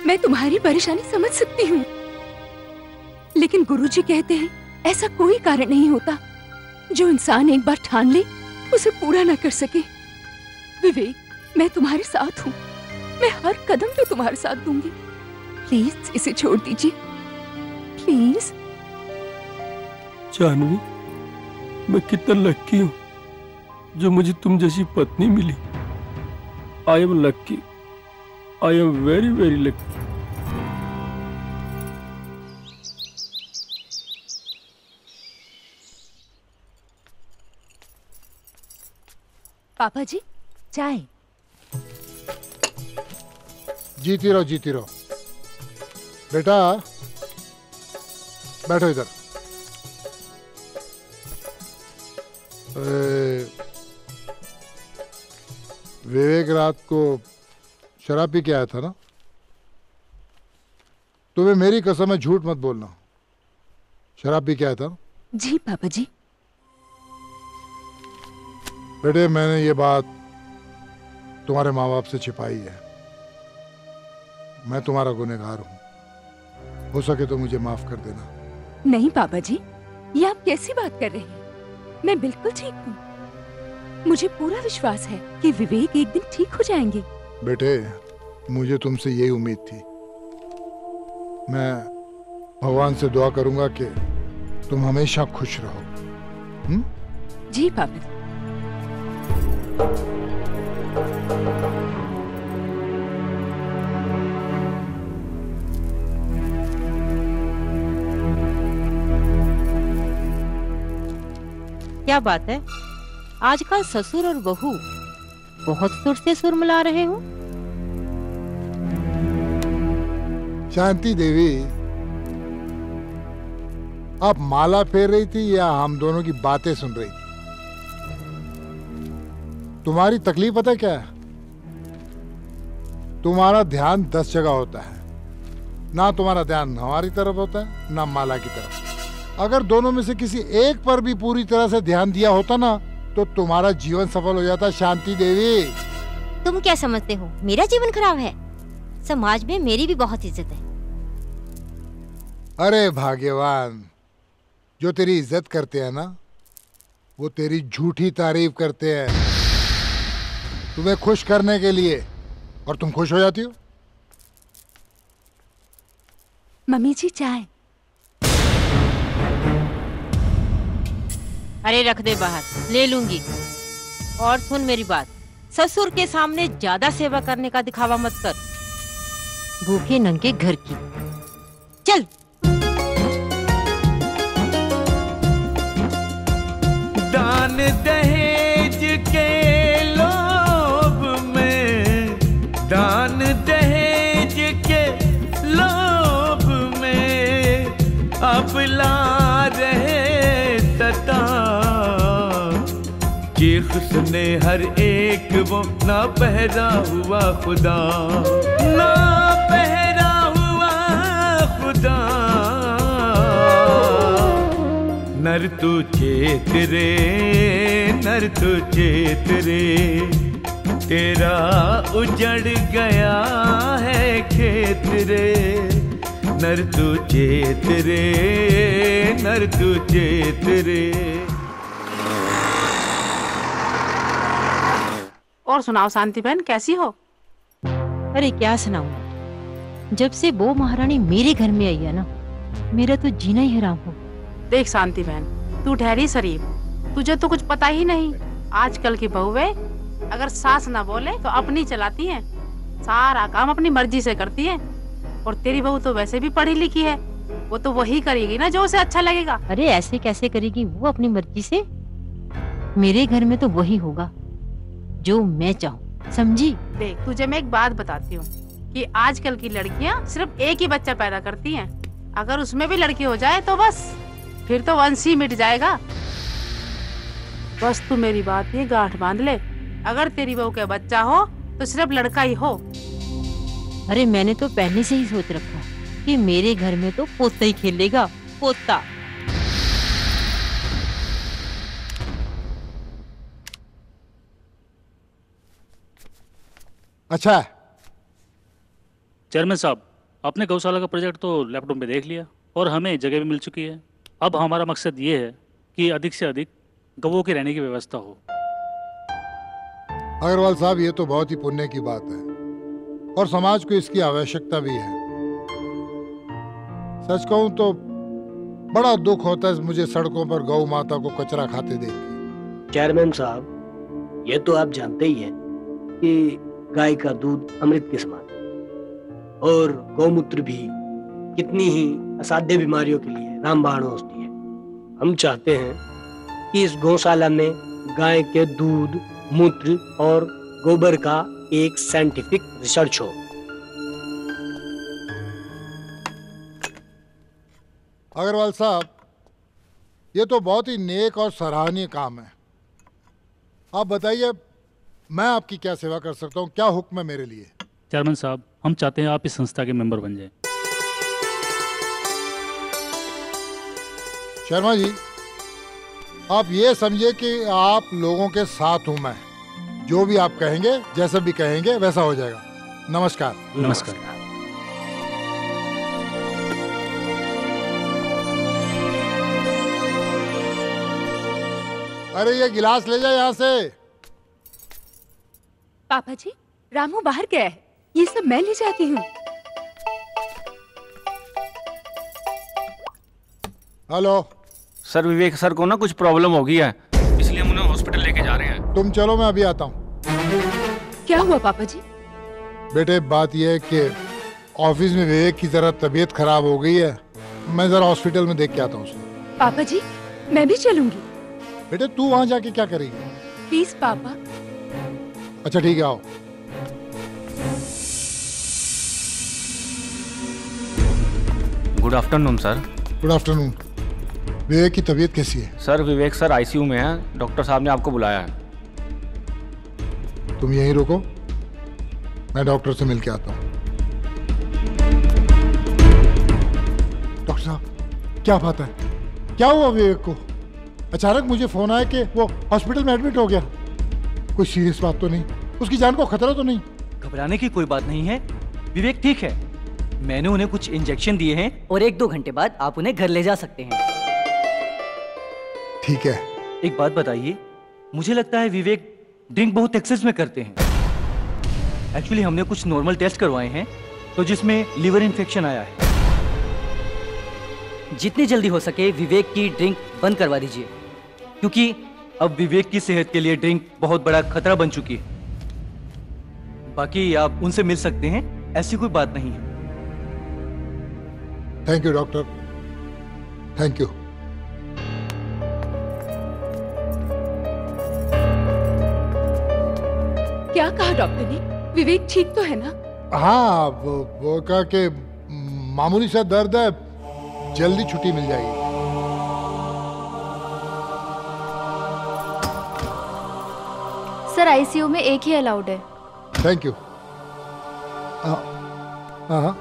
मैं तुम्हारी परेशानी समझ सकती हूँ, लेकिन गुरुजी कहते हैं ऐसा कोई कारण नहीं होता जो इंसान एक बार ठान ले उसे पूरा ना कर सके। विवेक, मैं तुम्हारे साथ हूँ, मैं हर कदम पे तुम्हारे साथ दूंगी। प्लीज इसे छोड़ दीजिए, प्लीज। जानवी, मैं कितना लकी हूँ जो मुझे तुम जैसी पत्नी मिली। I am lucky, I am very very lucky. पापा जी, चाय। जीती रहो, जीती रहो। बेटा बैठो इधर। विवेक रात को शराब पी के आया था ना? तुम्हें मेरी कसम है, झूठ मत बोलना। शराब पी के आया था? जी पापा जी। बेटे, मैंने ये बात तुम्हारे माँ बाप से छिपाई है। मैं तुम्हारा गुनहगार हूँ, हो सके तो मुझे माफ कर देना। नहीं पापा जी, ये आप कैसी बात कर रहे हैं? मैं बिल्कुल ठीक हूँ। मुझे पूरा विश्वास है कि विवेक एक दिन ठीक हो जाएंगे। बेटे, मुझे तुमसे यही उम्मीद थी। मैं भगवान से दुआ करूंगा कि तुम हमेशा खुश रहो। जी पापा जी। क्या बात है, आजकल ससुर और बहू बहुत सुर से सुर मिला रहे हो। शांति देवी, आप माला फेर रही थी या हम दोनों की बातें सुन रही थी? तुम्हारी तकलीफ पता क्या है? तुम्हारा ध्यान 10 जगह होता है। ना तुम्हारा ध्यान हमारी तरफ होता है, ना माला की तरफ। अगर दोनों में से किसी एक पर भी पूरी तरह से ध्यान दिया होता ना, तो तुम्हारा जीवन सफल हो जाता। शांति देवी, तुम क्या समझते हो मेरा जीवन खराब है? समाज में मेरी भी बहुत इज्जत है। अरे भाग्यवान, जो तेरी इज्जत करते हैं ना, वो तेरी झूठी तारीफ करते हैं तुम्हें खुश करने के लिए, और तुम खुश हो जाती हो। मम्मी जी, चाय। अरे रख दे बाहर, ले लूंगी। और सुन मेरी बात, ससुर के सामने ज्यादा सेवा करने का दिखावा मत कर। भूखे नंगे घर की। चल। दान दहेज के लोभ में, दान दहेज के लोभ में अब ला रहे तता चीख सुने हर एक वो ना पहरा हुआ खुदा, ना पहरा हुआ खुदा। नर तू चेत रे, नर तू चेत रे, तेरा उजड़ गया है खेत रे। नर तू चेत रे, नर तू चेत रे। और सुनाओ शांति बहन, कैसी हो? अरे क्या सुनाऊं, जब से वो महारानी मेरे घर में आई है ना, मेरा तो जीना ही हराम हो। देख शांति बहन, तू ठहरी शरीफ, तुझे तो कुछ पता ही नहीं। आजकल की बहुएं अगर सास ना बोले तो अपनी चलाती हैं, सारा काम अपनी मर्जी से करती हैं। और तेरी बहू तो वैसे भी पढ़ी लिखी है, वो तो वही करेगी ना जो उसे अच्छा लगेगा। अरे ऐसे कैसे करेगी वो अपनी मर्जी से? मेरे घर में तो वही होगा जो मैं चाहूँ, समझी? देख तुझे मैं एक बात बताती हूँ कि आजकल की लड़कियाँ सिर्फ एक ही बच्चा पैदा करती हैं। अगर उसमें भी लड़की हो जाए तो बस फिर तो वंश ही मिट जाएगा। बस तू मेरी बात ये गांठ बांध ले, अगर तेरी बहू का बच्चा हो तो सिर्फ लड़का ही हो। अरे मैंने तो पहले से ही सोच रखा कि मेरे घर में तो पोता ही खेलेगा, पोता। अच्छा चेयरमैन साहब, आपने गौशाला का प्रोजेक्ट तो लैपटॉप में देख लिया और हमें जगह भी मिल चुकी है। अब हमारा मकसद ये है कि अधिक से अधिक गौओं के रहने की व्यवस्था हो। अग्रवाल साहब, ये तो बहुत ही पुण्य की बात है और समाज को इसकी आवश्यकता भी है। सच कहूं तो बड़ा दुख होता है मुझे सड़कों पर गौ माता को कचरा खाते देख के। चेयरमैन साहब, ये तो आप जानते ही हैं कि गाय का दूध अमृत के समान और गौमूत्र भी कितनी ही असाध्य बीमारियों के लिए रामबाण औषधि है। हम चाहते हैं कि इस गौशाला में गाय के दूध, मूत्र और गोबर का एक साइंटिफिक रिसर्च हो। अग्रवाल साहब, ये तो बहुत ही नेक और सराहनीय काम है। आप बताइए मैं आपकी क्या सेवा कर सकता हूँ, क्या हुक्म है मेरे लिए? चेयरमैन साहब, हम चाहते हैं आप इस संस्था के मेंबर बन जाएं। शर्मा जी, आप ये समझिए कि आप लोगों के साथ हूं मैं। जो भी आप कहेंगे, जैसा भी कहेंगे वैसा हो जाएगा। नमस्कार। नमस्कार। अरे ये गिलास ले जाए यहाँ से। पापा जी, रामू बाहर गया है, ये सब मैं ले जाती हूँ। हेलो सर, विवेक सर को ना कुछ प्रॉब्लम हो गई है, इसलिए हम उन्हें हॉस्पिटल लेके जा रहे हैं। तुम चलो, मैं अभी आता हूँ। क्या हुआ पापा जी? बेटे, बात यह है कि ऑफिस में विवेक की जरा तबीयत खराब हो गई है, मैं जरा हॉस्पिटल में देख के आता हूँ उसे। पापा जी, मैं भी चलूंगी। बेटे, तू वहां जाके क्या करेगी? प्लीज पापा। अच्छा ठीक है, आओ। Good afternoon sir. Good afternoon. Vivek की तबीयत कैसी है? सर, विवेक सर आईसीयू में है, डॉक्टर साहब ने आपको बुलाया है। तुम यहीं रुको, मैं डॉक्टर से मिल के आता हूँ। डॉक्टर साहब, क्या बात है? क्या हुआ विवेक को? अचानक मुझे फोन आया कि वो हॉस्पिटल में एडमिट हो गया। कोई सीरियस बात तो नहीं? उसकी जान को खतरा तो नहीं? घबराने की कोई बात नहीं है, विवेक ठीक है। मैंने उन्हें कुछ इंजेक्शन दिए हैं और 1-2 घंटे बाद आप उन्हें घर ले जा सकते हैं। ठीक है। एक बात बताइए, मुझे लगता है विवेक ड्रिंक बहुत एक्सेस में करते हैं। एक्चुअली हमने कुछ नॉर्मल टेस्ट करवाए हैं तो जिसमें लिवर इन्फेक्शन आया है। जितनी जल्दी हो सके विवेक की ड्रिंक बंद करवा दीजिए, क्योंकि अब विवेक की सेहत के लिए ड्रिंक बहुत बड़ा खतरा बन चुकी है। बाकी आप उनसे मिल सकते हैं, ऐसी कोई बात नहीं है। Thank you doctor, thank you. क्या कहा डॉक्टर ने? विवेक ठीक तो है ना? हाँ, वो कहा कि मामूली सा दर्द है, जल्दी छुट्टी मिल जाएगी। सर आईसीयू में एक ही अलाउड है। Thank you. हाँ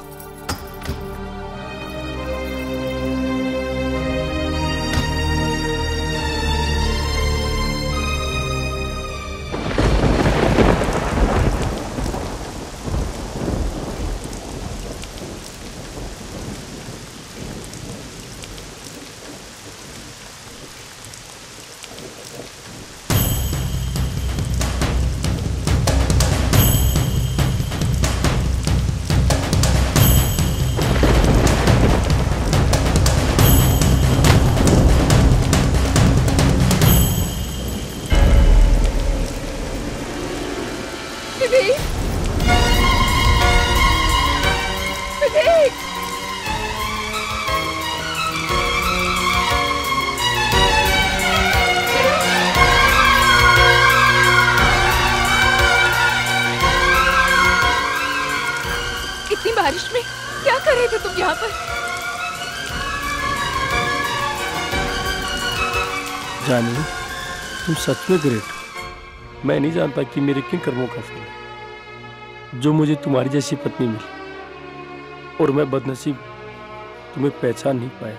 इतनी बारिश में क्या कर रहे थे तुम यहाँ पर? जानवी, तुम सच में ग्रेट हो। मैं नहीं जानता कि मेरे किन कर्मों का फल है जो मुझे तुम्हारी जैसी पत्नी मिली, और मैं बदनसीब तुम्हें पहचान नहीं पाया।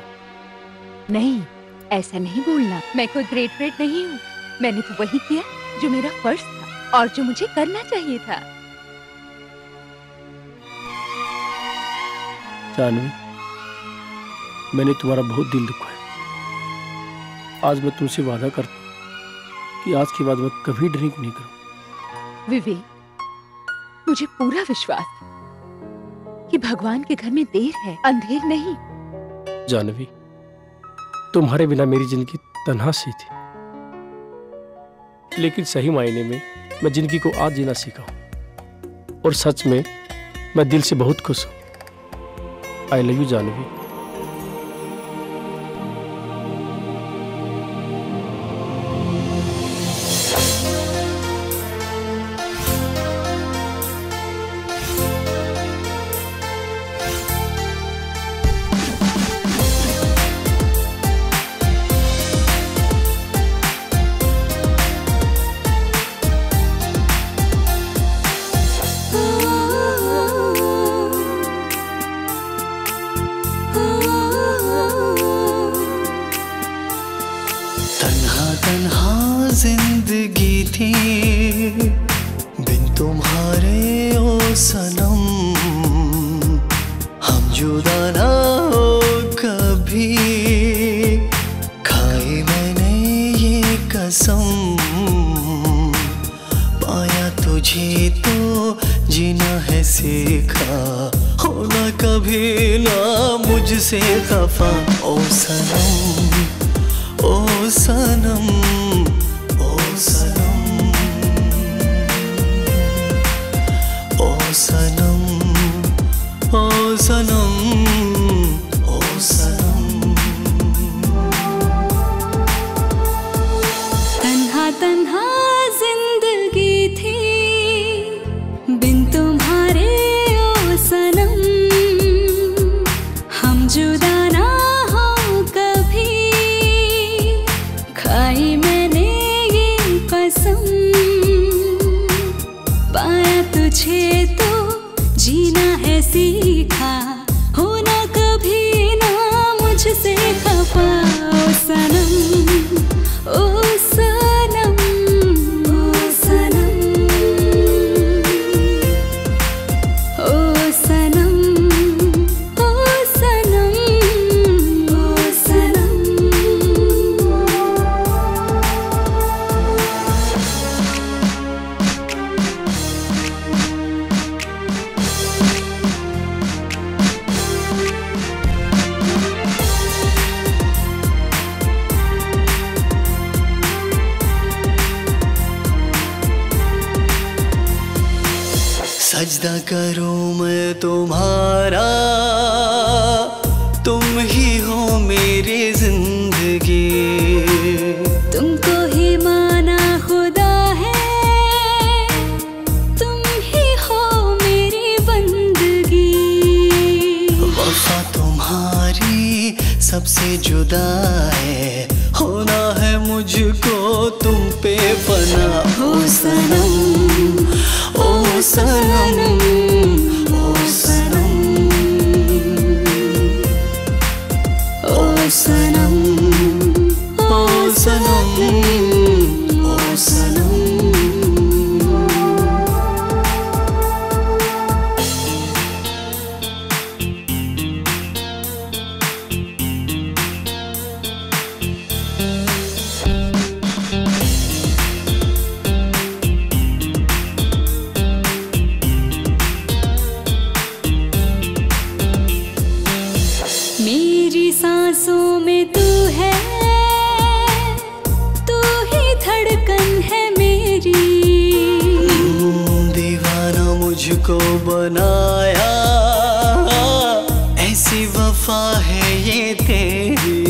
नहीं, ऐसा नहीं बोलना। मैं कोई ग्रेट फ्रेट नहीं हूँ। मैंने तो वही किया जो मेरा फर्ज था और जो मुझे करना चाहिए था। जानवी, मैंने तुम्हारा बहुत दिल दुखाया। आज मैं तुमसे वादा करता हूँ कि आज के बाद मैं कभी ड्रिंक नहीं करूँ। विवेक, मुझे पूरा विश्वास है कि भगवान के घर में देर है, अंधेर नहीं। जानवी, तुम्हारे बिना मेरी जिंदगी तन्हा सी थी, लेकिन सही मायने में मैं जिंदगी को आज जीना सीखा हूँ, और सच में मैं दिल से बहुत खुश हूँ। I love you Janvi. जिंदगी थी बिन तुम्हारे ओ सनम, हम जुदा ना हो कभी, खाई मैंने ये कसम, पाया तुझे तो जीना है सीखा, होना कभी ना मुझसे खफा। ओ सनम, ओ सनम, ओ सनम, ओ सनम, ओ सनम, ओ सनम। तन्हा तन्हा जिंदगी थी बिन तुम्हारे ओ सनम, हम जुदा ना हो कभी, खाई मैंने ये कसम, पाया तुझे तो जीना है सीखा, होना कभी ना मुझसे खफा। ओ सनम, ओ सनम, ओ सनम, ओ सनम, ओ सनम, ओ सनम। सजदा करूं मैं तुम्हारा, तुम ही हो मेरी जिंदगी। तुमको ही माना खुदा है, तुम ही हो मेरी बंदगी। वफा तुम्हारी सबसे जुदा है, होना है मुझको तुम पे बना। ओ सनम, ओ सनम, ओ सनम, ओ सनम, ओ सनम, ओ सनम। मेरी सांसों में तू है, तू ही धड़कन है मेरी। दीवाना मुझको बनाया, ऐसी वफा है ये तेरी।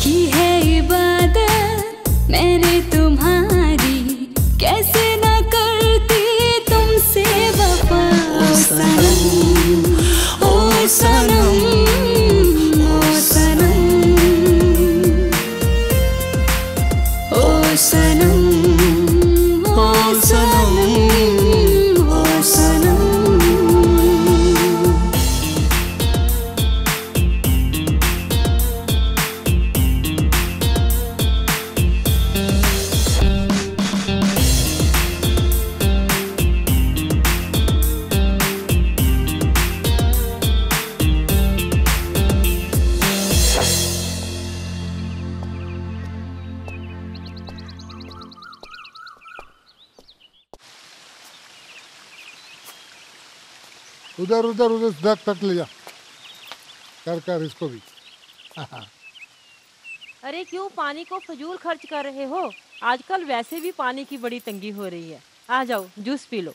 की है इबादत मैंने तुम्हारी, कैसे न करती तुमसे वफा। ओ सनम, ओ सनम, ओ सनम, ओ सनम, ओ सनम, ओ सनम। उधर उधर उधर दक तक ले जा, कर कर इसको भी। अरे क्यों पानी को फजूल खर्च कर रहे हो? आजकल वैसे भी पानी की बड़ी तंगी हो रही है। आ जाओ जूस पी लो।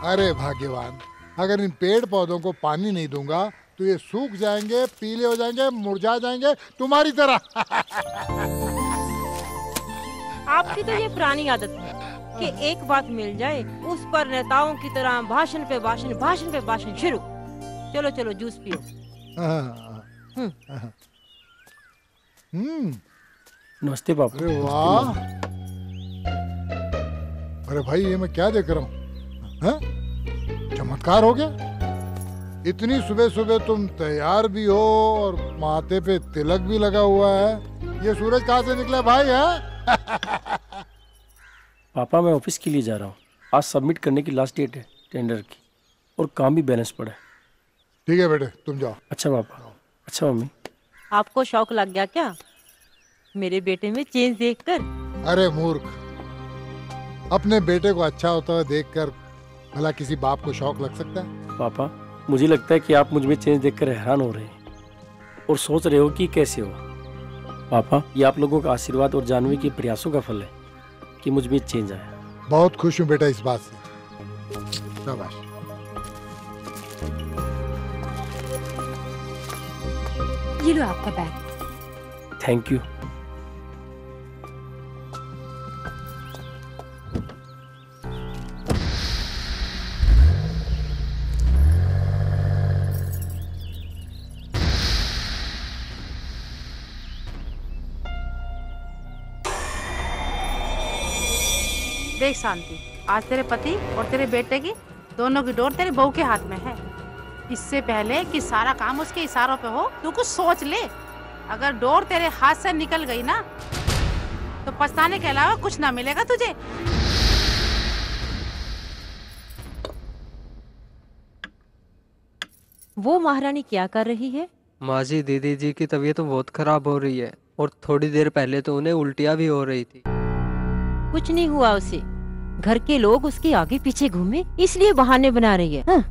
अरे भाग्यवान, अगर इन पेड़ पौधों को पानी नहीं दूंगा तो ये सूख जाएंगे, पीले हो जाएंगे, मुरझा जाएंगे तुम्हारी तरह। आपकी तो ये पुरानी आदत है कि एक बात मिल जाए उस पर नेताओं की तरह भाषण पे भाषण, भाषण पे भाषण शुरू। चलो चलो जूस पियो। नमस्ते पापा। अरे वाह, अरे भाई ये मैं क्या देख रहा हूँ? चमत्कार हो गया। इतनी सुबह सुबह तुम तैयार भी हो और माथे पे तिलक भी लगा हुआ है। ये सूरज कहाँ से निकला भाई है? पापा मैं ऑफिस के लिए जा रहा हूँ, आज सबमिट करने की लास्ट डेट है टेंडर की, और काम भी बैलेंस पड़ा है। ठीक है बेटे तुम जाओ। अच्छा पापा। अच्छा मम्मी। आपको शौक लग गया क्या मेरे बेटे में चेंज देखकर? अरे मूर्ख, अपने बेटे को अच्छा होता हुआ देखकर भला किसी बाप को शौक लग सकता है? पापा मुझे लगता है कि आप मुझ में चेंज देखकर हैरान हो रहे हैं और सोच रहे हो कि कैसे हुआ। पापा ये आप लोगों का आशीर्वाद और जानवी के प्रयासों का फल है कि मुझ में चेंज आया। बहुत खुश हूँ बेटा इस बात से। शाबाश। ये लो आपका बैग। Thank you. देख शांति, आज तेरे पति और तेरे बेटे की दोनों की डोर तेरे बहू के हाथ में है। इससे पहले कि सारा काम उसके इशारों पे हो, तू कुछ सोच ले। अगर डोर तेरे हाथ से निकल गई ना तो पछताने के अलावा कुछ ना मिलेगा तुझे। वो महारानी क्या कर रही है? माँ जी, दीदी जी की तबीयत तो बहुत खराब हो रही है और थोड़ी देर पहले तो उन्हें उल्टियाँ भी हो रही थी। कुछ नहीं हुआ उसे। घर के लोग उसके आगे पीछे घूमे इसलिए बहाने बना रही है। हाँ?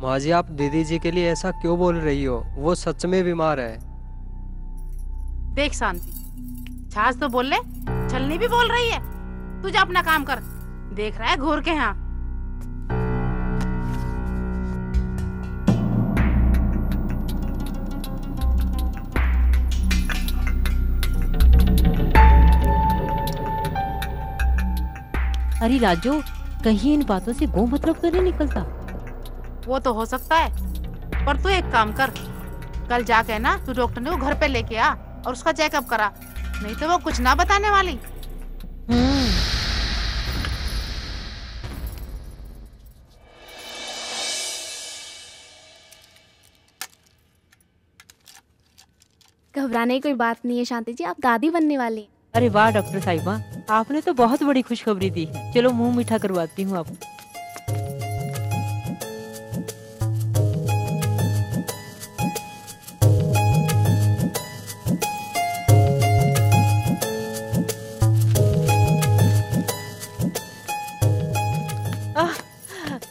माँ जी, आप दीदी जी के लिए ऐसा क्यों बोल रही हो? वो सच में बीमार है। देख शांति, छाछ तो बोल ले, छलनी भी बोल रही है। तू जा अपना काम कर। देख रहा है घूर के यहाँ। अरे लाजो, कहीं इन बातों से गो मतलब तो नहीं निकलता? वो तो हो सकता है, पर तू एक काम कर, कल जाके ना तू डॉक्टर ने वो घर पे लेके आ और उसका चेकअप करा, नहीं तो वो कुछ ना बताने वाली। घबराने की कोई बात नहीं है शांति जी, आप दादी बनने वाली हैं। अरे वाह डॉक्टर साहिबा, आपने तो बहुत बड़ी खुशखबरी दी है। चलो मुंह मीठा करवाती हूँ आपको।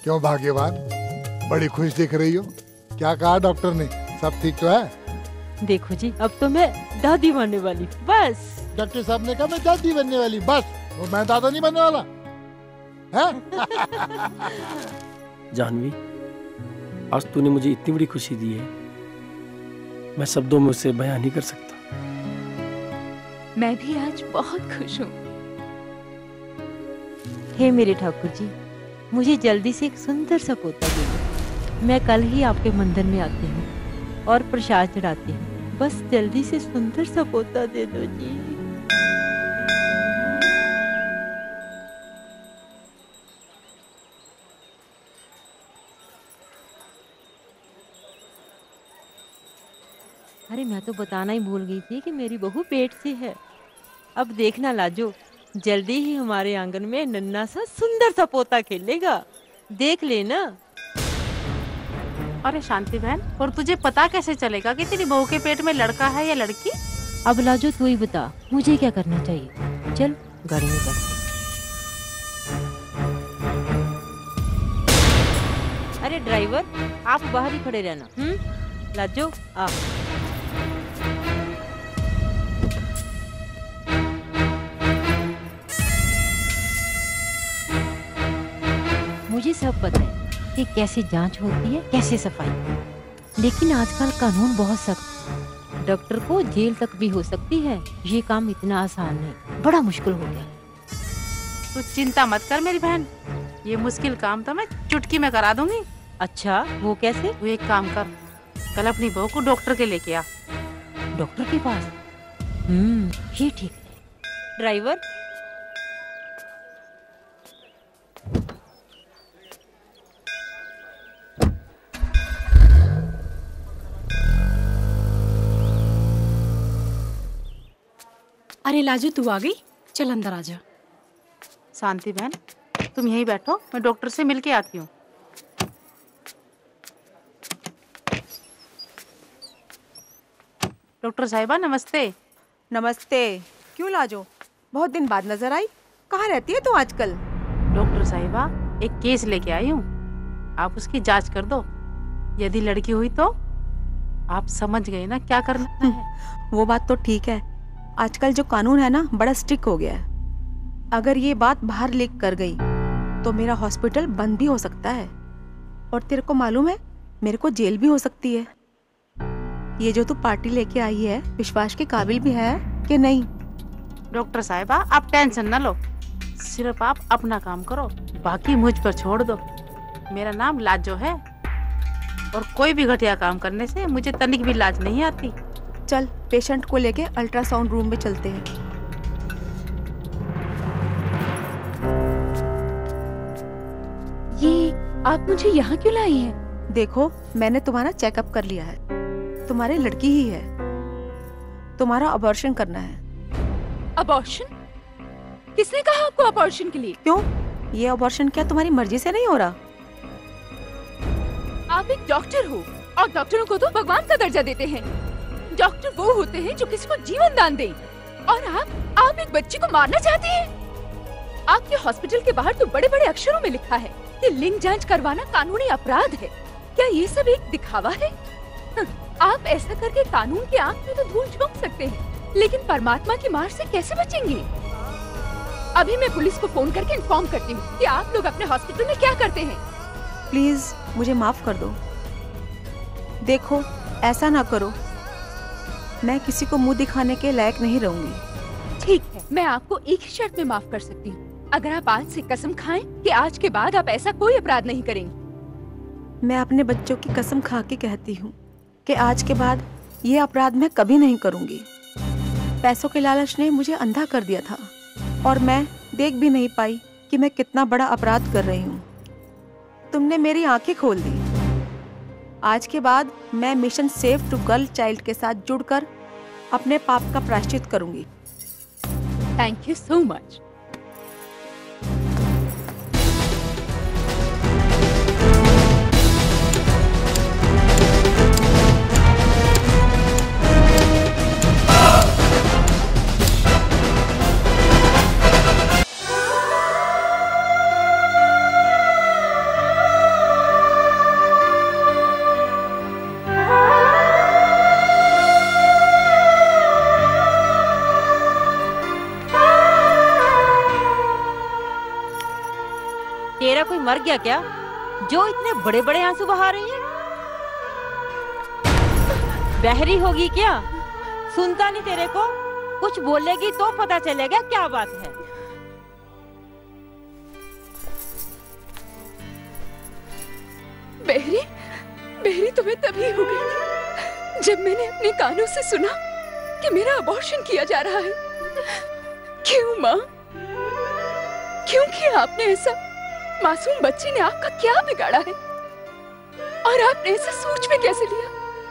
क्यों भाग्यवान, बड़ी खुश दिख रही हो। क्या कहा डॉक्टर ने? सब ठीक तो है? देखो जी, अब तो मैं दादी बनने वाली, बस। डॉक्टर साहब ने कहा मैं दादी बनने वाली, बस। और मैं दादा नहीं बनने वाला है? जानवी, आज तूने मुझे इतनी बड़ी खुशी दी है, मैं शब्दों में उसे बयान नहीं कर सकता। मैं भी आज बहुत खुश हूँ। हे मेरे ठाकुर जी, मुझे जल्दी से एक सुंदर सा पोता दे दो। मैं कल ही आपके मंदिर में आती हूँ और प्रसाद चढ़ाती हूँ। बस जल्दी से सुंदर सा पोता दे दो जी। अरे मैं तो बताना ही भूल गई थी कि मेरी बहू पेट से है। अब देखना लाजो, जल्दी ही हमारे आंगन में नन्ना सा सुंदर सा पोता खेलेगा, देख लेना। अरे शांति बहन, और तुझे पता कैसे चलेगा कि तेरी बहू के पेट में लड़का है या लड़की? अब लाजो तू ही बता, मुझे क्या करना चाहिए। चल गाड़ी में बैठ। अरे ड्राइवर, आप बाहर ही खड़े रहना। लाजो आ। मुझे सब पता है कि कैसे जांच होती है, कैसे सफाई, लेकिन आजकल कानून बहुत सख्त है। डॉक्टर को जेल तक भी हो सकती है। ये काम इतना आसान नहीं, बड़ा मुश्किल हो गया। तू चिंता मत कर मेरी बहन, ये मुश्किल काम तो मैं चुटकी में करा दूंगी। अच्छा, वो कैसे? तू एक काम कर, कल अपनी बहू को डॉक्टर के लेके आ। डॉक्टर के पास? ये ठीक है। ड्राइवर, अरे लाजू, तू आ गई? चल अंदर आ जा। शांति बहन, तुम यहीं बैठो, मैं डॉक्टर से मिलके आती हूँ। डॉक्टर साहिबा नमस्ते। नमस्ते। क्यों लाजो, बहुत दिन बाद नजर आई? कहाँ रहती है तू आजकल? डॉक्टर साहिबा, एक केस लेके आई हूँ, आप उसकी जांच कर दो। यदि लड़की हुई तो आप समझ गए ना क्या करना है। वो बात तो ठीक है, आजकल जो कानून है ना बड़ा स्ट्रिक्ट हो गया है। अगर ये बात बाहर लीक कर गई तो मेरा हॉस्पिटल बंद भी हो सकता है, और तेरे को मालूम है मेरे को जेल भी हो सकती है। ये जो तू पार्टी लेके आई है, विश्वास के काबिल भी है कि नहीं? डॉक्टर साहिबा, आप टेंशन न लो, सिर्फ आप अपना काम करो, बाकी मुझ पर छोड़ दो। मेरा नाम लाजो है और कोई भी घटिया काम करने से मुझे तनिक भी लाज नहीं आती। चल पेशेंट को लेके अल्ट्रासाउंड रूम में चलते हैं। ये आप मुझे यहाँ क्यों लाई हैं? देखो, मैंने तुम्हारा चेकअप कर लिया है, तुम्हारी लड़की ही है, तुम्हारा अबॉर्शन करना है। अबॉर्शन? किसने कहा आपको अबॉर्शन के लिए? क्यों, ये अबॉर्शन क्या तुम्हारी मर्जी से नहीं हो रहा? आप एक डॉक्टर हो, और डॉक्टरों को तो भगवान का दर्जा देते हैं। डॉक्टर वो होते हैं जो किसी को जीवन दान दें, और आप एक बच्ची को मारना चाहती हैं। आपके हॉस्पिटल के बाहर तो बड़े बड़े अक्षरों में लिखा है कि लिंग जांच करवाना कानूनी अपराध है। क्या ये सब एक दिखावा है? आप ऐसा करके कानून के आंख में तो धूल झोंक सकते हैं, लेकिन परमात्मा की मार से कैसे बचेंगे? अभी मैं पुलिस को फोन करके इन्फॉर्म करती हूँ कि आप लोग अपने हॉस्पिटल में क्या करते हैं। प्लीज मुझे माफ कर दो। देखो, ऐसा ना करो, मैं किसी को मुंह दिखाने के लायक नहीं रहूंगी। ठीक है, मैं आपको एक ही शर्त में माफ कर सकती हूँ, अगर आप आज से कसम खाएं कि आज के बाद आप ऐसा कोई अपराध नहीं करेंगी। मैं अपने बच्चों की कसम खा के कहती हूँ कि आज के बाद ये अपराध मैं कभी नहीं करूंगी। पैसों के लालच ने मुझे अंधा कर दिया था और मैं देख भी नहीं पाई कि मैं कितना बड़ा अपराध कर रही हूँ। तुमने मेरी आंखें खोल दी। आज के बाद मैं mission save to girl child के साथ जुड़कर अपने पाप का प्रायश्चित करूंगी। Thank you so much. तेरा कोई मर गया क्या जो इतने बड़े बड़े आंसू बहा रही है? बहरी होगी क्या? सुनता नहीं तेरे को? कुछ बोलेगी तो पता चलेगा क्या बात है। बहरी तुम्हें तभी हो गई थी जब मैंने अपने कानों से सुना कि मेरा अबॉर्शन किया जा रहा है। क्यों माँ, क्यों किया आपने ऐसा? मासूम बच्ची ने आपका क्या बिगाड़ा है? और आपने ऐसा सोच में कैसे लिया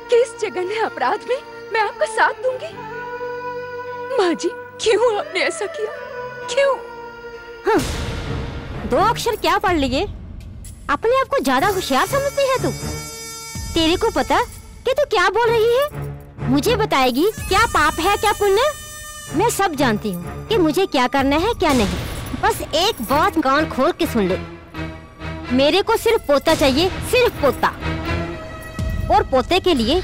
कि इस जघन्य अपराध में मैं आपका साथ दूंगी? माँ जी, क्यों आपने ऐसा किया? क्यों? हाँ, 2 अक्षर क्या पढ़ लिए? अपने आप को ज्यादा होशियार समझती है तू? तेरे को पता कि तू क्या बोल रही है? मुझे बताएगी क्या पाप है क्या पुण्य? मैं सब जानती हूँ कि मुझे क्या करना है क्या नहीं। बस एक बात कान खोल के सुन ले, मेरे को सिर्फ पोता चाहिए, सिर्फ पोता। और पोते के लिए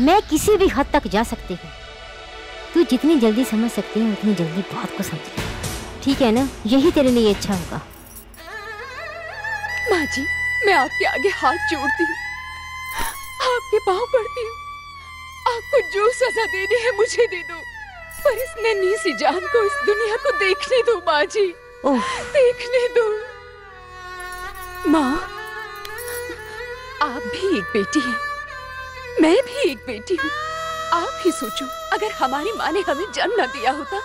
मैं किसी भी हद तक जा सकती हूँ। तू जितनी जल्दी समझ सकती है उतनी जल्दी बात को समझ, ठीक है ना? यही तेरे लिए अच्छा होगा। माँ जी, मैं आपके आगे हाथ जोड़ती हूँ, आपके पाँव पड़ती हूँ। आपको जो सजा देनी है मुझे दे दो, पर इस नन्ही सी जान को इस दुनिया को देखने दो माँ जी, देखने दो। माँ, आप भी एक बेटी हैं, मैं भी एक बेटी हूँ। आप ही सोचो, अगर हमारी माँ ने हमें जन्म न दिया होता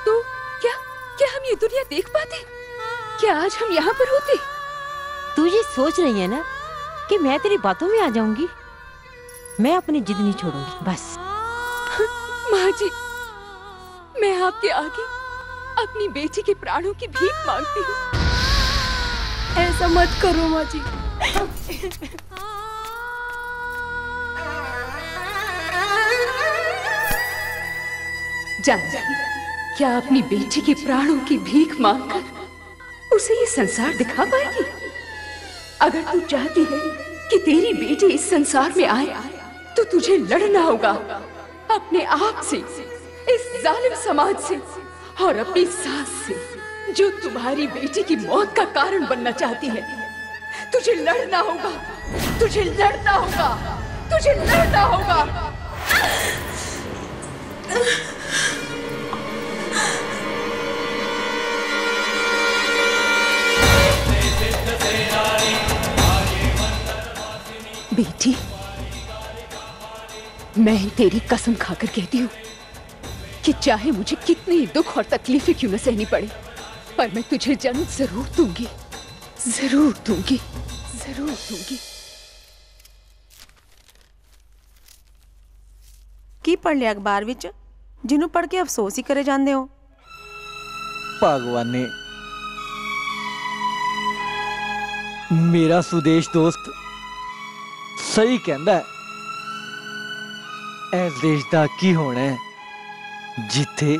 तो क्या हम ये दुनिया देख पाते? क्या आज हम यहाँ पर होते? तू ये सोच रही है ना कि मैं तेरी बातों में आ जाऊंगी? मैं अपनी जिद नहीं छोड़ूंगी, बस। माँ जी, मैं आपके आगे अपनी बेटी के प्राणों की भीख मांगती हूँ। ऐसा मत करो माँ जी। जान, क्या अपनी बेटी के प्राणों की भीख मांगकर उसे ये संसार दिखा पाएगी? अगर तू चाहती है कि तेरी बेटी इस संसार में आए तो तुझे लड़ना होगा अपने आप से, इस जालिम समाज से और अपनी सास से जो तुम्हारी बेटी की मौत का कारण बनना चाहती है। तुझे लड़ना होगा, तुझे लड़ना होगा, तुझे लड़ना होगा। बेटी, मैं तेरी कसम खाकर कहती हूँ कि चाहे मुझे कितने दुख और तकलीफें क्यों न सहनी पड़े, पर मैं तुझे जन्म जरूर दूंगी, जरूर दूंगी, जरूर दूंगी। की पढ़ लिया अखबार विच, जिन्हों पढ़ के अफसोस ही करे जांदे हो। भगवान ने मेरा सुदेश दोस्त ਸਹੀ ਕਹਿੰਦਾ ਇਸ ਦੇਸ਼ ਦਾ ਕੀ ਹੋਣਾ ਹੈ ਜਿੱਥੇ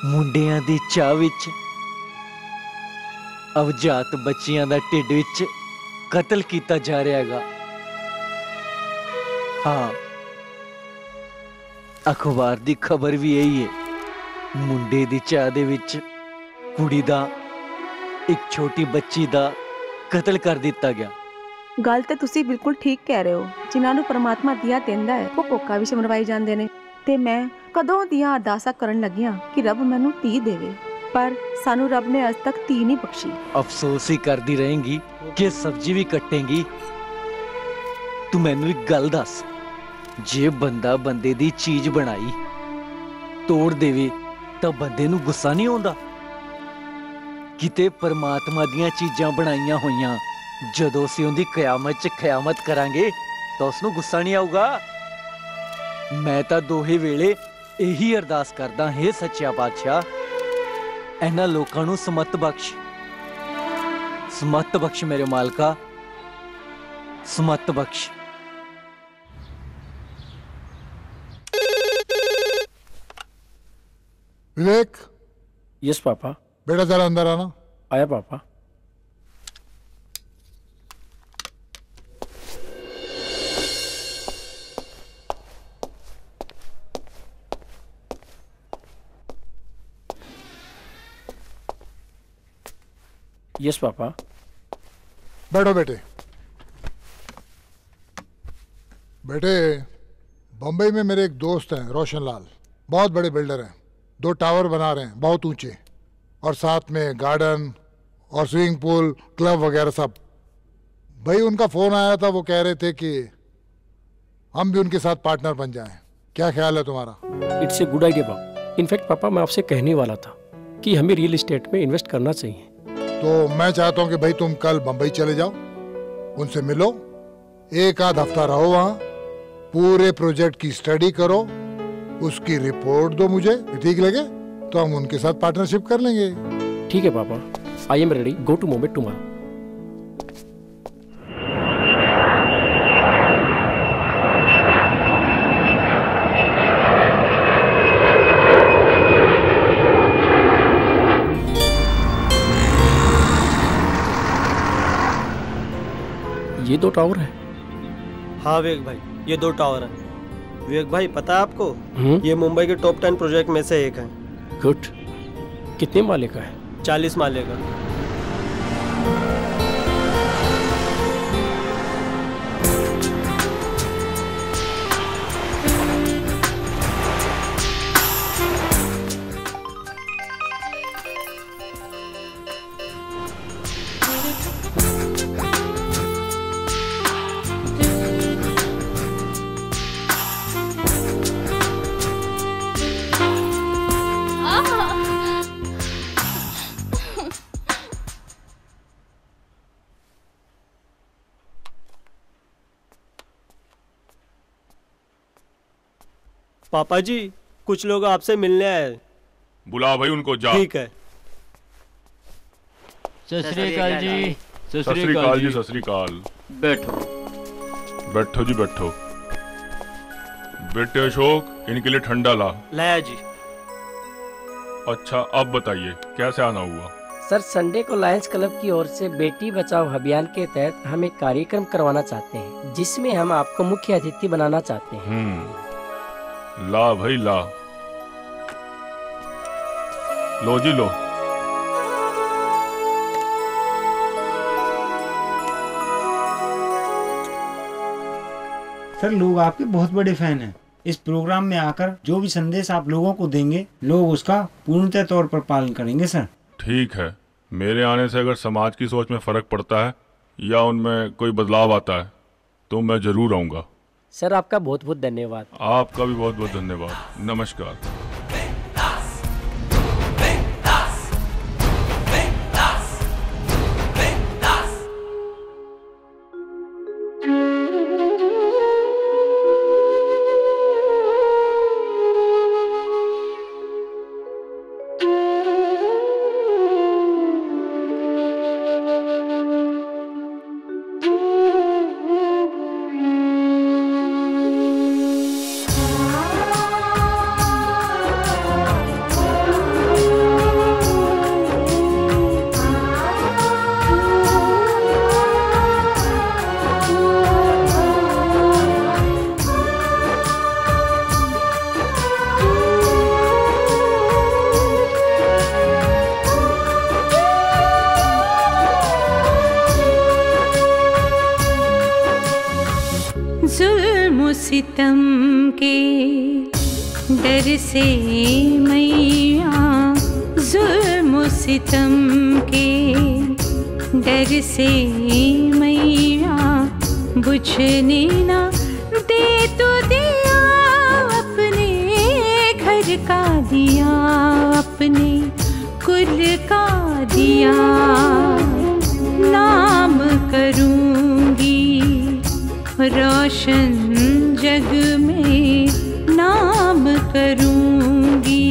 ਮੁੰਡਿਆਂ ਦੀ ਚਾਹ ਵਿੱਚ ਅਵਜਾਤ ਬੱਚਿਆਂ ਦਾ ਢਿੱਡ ਵਿੱਚ ਕਤਲ ਕੀਤਾ ਜਾ ਰਿਹਾ ਹੈਗਾ। ਹਾਂ, ਅਖਬਾਰ ਦੀ ਖਬਰ ਵੀ ਇਹੀ ਹੈ। ਮੁੰਡੇ ਦੀ ਚਾਹ ਦੇ ਵਿੱਚ ਕੁੜੀ ਦਾ ਇੱਕ ਛੋਟੀ ਬੱਚੀ ਦਾ ਕਤਲ ਕਰ ਦਿੱਤਾ ਗਿਆ। ਗੱਲ ਤੇ ਤੁਸੀਂ ਬਿਲਕੁਲ ਠੀਕ ਕਹਿ ਰਹੇ ਹੋ। ਜਿਨ੍ਹਾਂ ਨੂੰ ਪਰਮਾਤਮਾ ਦਿਆ ਦਿੰਦਾ ਹੈ ਉਹ ਕੋਕਾ ਵਿੱਚ ਮਰਵਾਈ ਜਾਂਦੇ ਨੇ। ਤੇ ਮੈਂ ਕਦੋਂ ਦੀਆਂ ਅਰਦਾਸਾਂ ਕਰਨ ਲੱਗੀਆਂ ਕਿ ਰੱਬ ਮੈਨੂੰ ਧੀ ਦੇਵੇ, ਪਰ ਸਾਨੂੰ ਰੱਬ ਨੇ ਅੱਜ ਤੱਕ ਧੀ ਨਹੀਂ ਬਖਸ਼ੀ। ਅਫਸੋਸ ਹੀ ਕਰਦੀ ਰਹੇਂਗੀ ਕਿ ਸਬਜ਼ੀ ਵੀ ਕੱਟੇਂਗੀ। ਤੂੰ ਮੈਨੂੰ ਇੱਕ ਗੱਲ ਦੱਸ, ਜੇ ਬੰਦਾ ਬੰਦੇ ਦੀ ਚੀਜ਼ ਬਣਾਈ ਤੋੜ ਦੇਵੇ ਤਾਂ ਬੰਦੇ ਨੂੰ ਗੁੱਸਾ ਨਹੀਂ ਆਉਂਦਾ? ਕਿਤੇ ਪਰਮਾਤਮਾ ਦੀਆਂ ਚੀਜ਼ਾਂ ਬਣਾਈਆਂ ਹੋਈਆਂ ਜਦੋਂ ਅਸੀਂ ਉਹਦੀ ਕਿਆਮਤ 'ਚ ਖਿਆਮਤ ਕਰਾਂਗੇ ਤਾਂ ਉਸ ਨੂੰ ਗੁੱਸਾ ਨਹੀਂ ਆਊਗਾ। ਮੈਂ ਤਾਂ ਦੋਹੇ ਵੇਲੇ ਇਹੀ ਅਰਦਾਸ ਕਰਦਾ, ਹੇ ਸੱਚਾ ਪਾਤਸ਼ਾਹ ਇਹਨਾਂ ਲੋਕਾਂ ਨੂੰ ਸਮਤ ਬਖਸ਼, ਸਮਤ ਬਖਸ਼ ਮੇਰੇ ਮਾਲਕਾ, ਸਮਤ ਬਖਸ਼। विवेक। Yes papa. बेटा जरा अंदर आना। आया पापा। Yes papa. बैठो बेटे। बेटे, बम्बई में मेरे एक दोस्त हैं रोशन लाल, बहुत बड़े बिल्डर हैं। 2 टावर बना रहे हैं बहुत ऊंचे, और साथ में गार्डन और स्विमिंग पूल, क्लब वगैरह सब। भाई उनका फ़ोन आया था, वो कह रहे थे कि हम भी उनके साथ पार्टनर बन जाएं। क्या ख्याल है तुम्हारा? इट्स ए गुड आइडिया पापा। इनफैक्ट पापा मैं आपसे कहने वाला था कि हमें रियल एस्टेट में इन्वेस्ट करना चाहिए। तो मैं चाहता हूँ कि भाई तुम कल बम्बई चले जाओ, उनसे मिलो, 1 आध हफ्ता रहो वहाँ, पूरे प्रोजेक्ट की स्टडी करो, उसकी रिपोर्ट दो मुझे, ठीक लगे तो हम उनके साथ पार्टनरशिप कर लेंगे। ठीक है पापा, I am ready, go to Mumbai tomorrow. ये 2 टावर है। हाँ विवेक भाई, ये 2 टावर है। विवेक भाई पता है आपको, ये मुंबई के टॉप 10 प्रोजेक्ट में से एक है। गुड। कितने माले का है? 40 माले का। पापा जी, कुछ लोग आपसे मिलने आए। बुला भाई उनको, जा। ठीक है। सत श्री अकाल जी। सत श्री अकाल जी। सत श्री अकाल। बैठो। बैठो जी बैठो। बेटे अशोक, इनके लिए ठंडा ला। लाया जी। अच्छा, अब बताइए कैसे आना हुआ? सर, संडे को लायंस क्लब की ओर से बेटी बचाओ अभियान के तहत हम एक कार्यक्रम करवाना चाहते हैं, जिसमें हम आपको मुख्य अतिथि बनाना चाहते हैं। ला भाई ला। लो जी लो। सर, लोग आपके बहुत बड़े फैन हैं। इस प्रोग्राम में आकर जो भी संदेश आप लोगों को देंगे, लोग उसका पूर्णतः तौर पर पालन करेंगे सर। ठीक है, मेरे आने से अगर समाज की सोच में फर्क पड़ता है या उनमें कोई बदलाव आता है तो मैं जरूर आऊँगा। सर, आपका बहुत बहुत धन्यवाद। आपका भी बहुत बहुत धन्यवाद। नमस्कार। जुल्म सितम के डर से मैया, जुल्म सितम के डर से मैया, बुझने ना दे तो दिया, अपने घर का दिया, अपने कुल का दिया। नाम करूंगी रोशन जग में, नाम करूंगी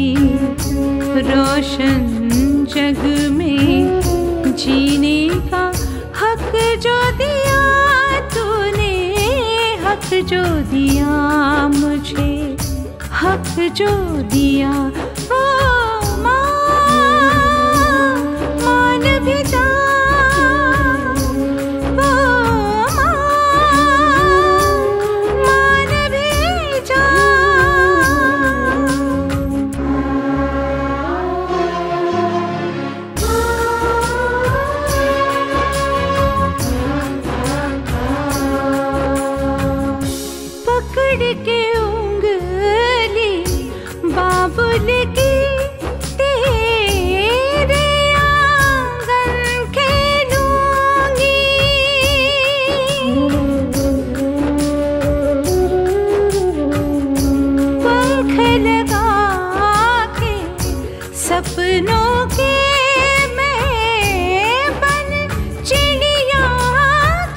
रोशन जग में। जीने का हक जो दिया तूने, हक जो दिया मुझे, हक जो दिया। ओ मान भी जा, मान भी जा। पकड़ के उंगली बाबुल की, तेरे आंगन खेलूंगी। पंख लगा के सपनों के मैं बन चिड़िया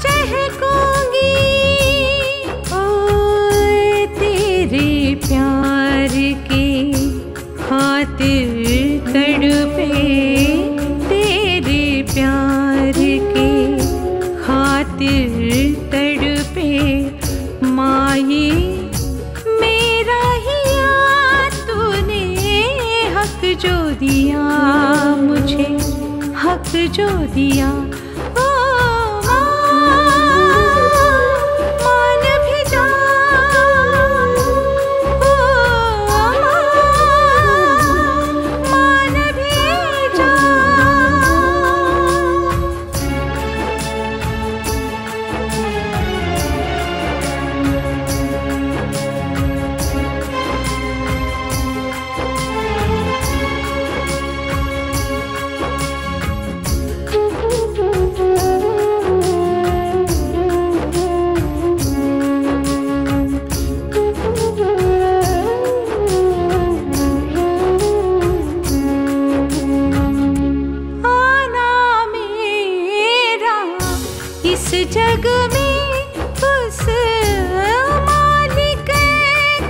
चहकूंगी। ओए तेरे प्यार के खातिर तड़पे, तेरे प्यार के खातिर तड़पे माये मेरा हिया। तूने हक जो दिया मुझे, हक जो दिया। ओ मान भी जा, ओ मान भी जा। आना मेरा इस जग में उस मालिक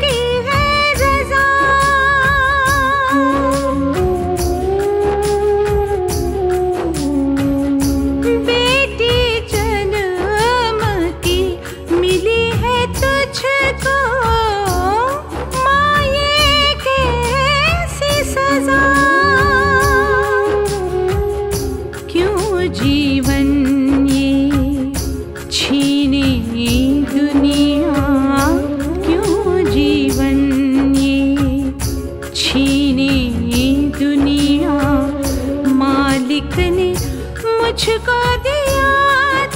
की है रज़ा। बेटी जन्म की मिली है तुझको, माये कैसी सजा। क्यों जीवन ये छीने दुनिया, क्यों जीवन ये छीने दुनिया। मालिक ने मुझको दिया,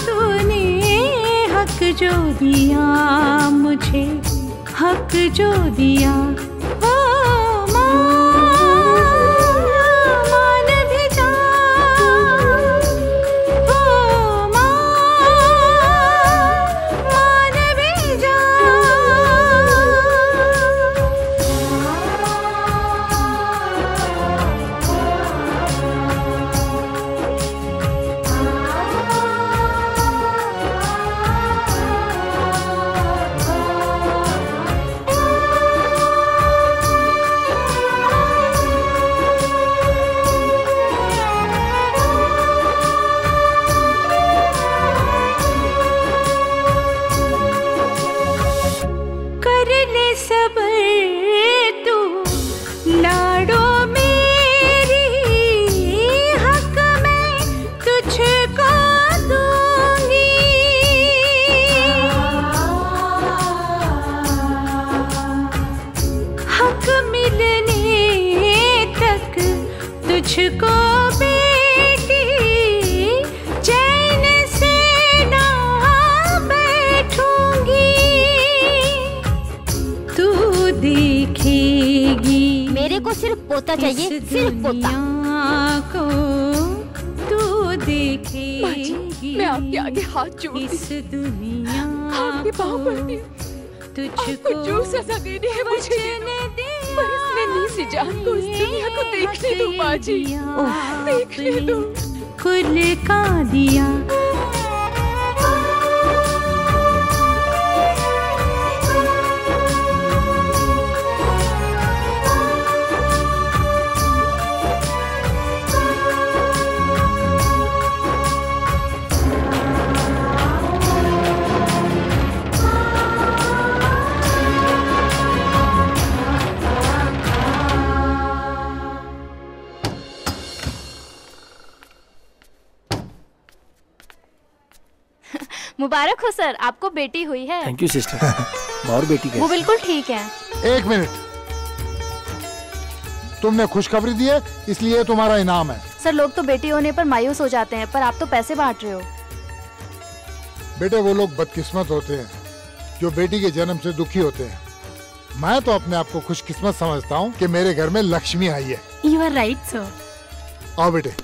तूने हक जो दिया मुझे, हक जो दिया। ओ मान भी जा, ओ मान भी जा। कर ले सबर तू लाडो मेरी, हक मैं तुझको दूंगी। हक मिलने तक तुझको बेटी चैन से ना बैठूंगी। मेरे को सिर्फ पोता चाहिए, सिर्फ पोता। को तू देखेगी, मैं आपके आगे हाथ जोड़ती इस दुनिया आपके पाँव पड़ती हूँ। आपको जो सजा देनी है मुझे पर इस नन्ही सी जान को इस दुनिया को देखने दो माँ जी, देखने दो। खुल का दिया मुबारक हो सर, आपको बेटी हुई है। Thank you sister. और बेटी वो बिल्कुल ठीक है। एक मिनट, तुमने खुशखबरी दी है इसलिए तुम्हारा इनाम है। सर लोग तो बेटी होने पर मायूस हो जाते हैं, पर आप तो पैसे बांट रहे हो। बेटे वो लोग बदकिस्मत होते हैं जो बेटी के जन्म से दुखी होते हैं। मैं तो अपने आप को खुशकिस्मत समझता हूँ कि मेरे घर में लक्ष्मी आई है। You are right sir. आओ बेटे।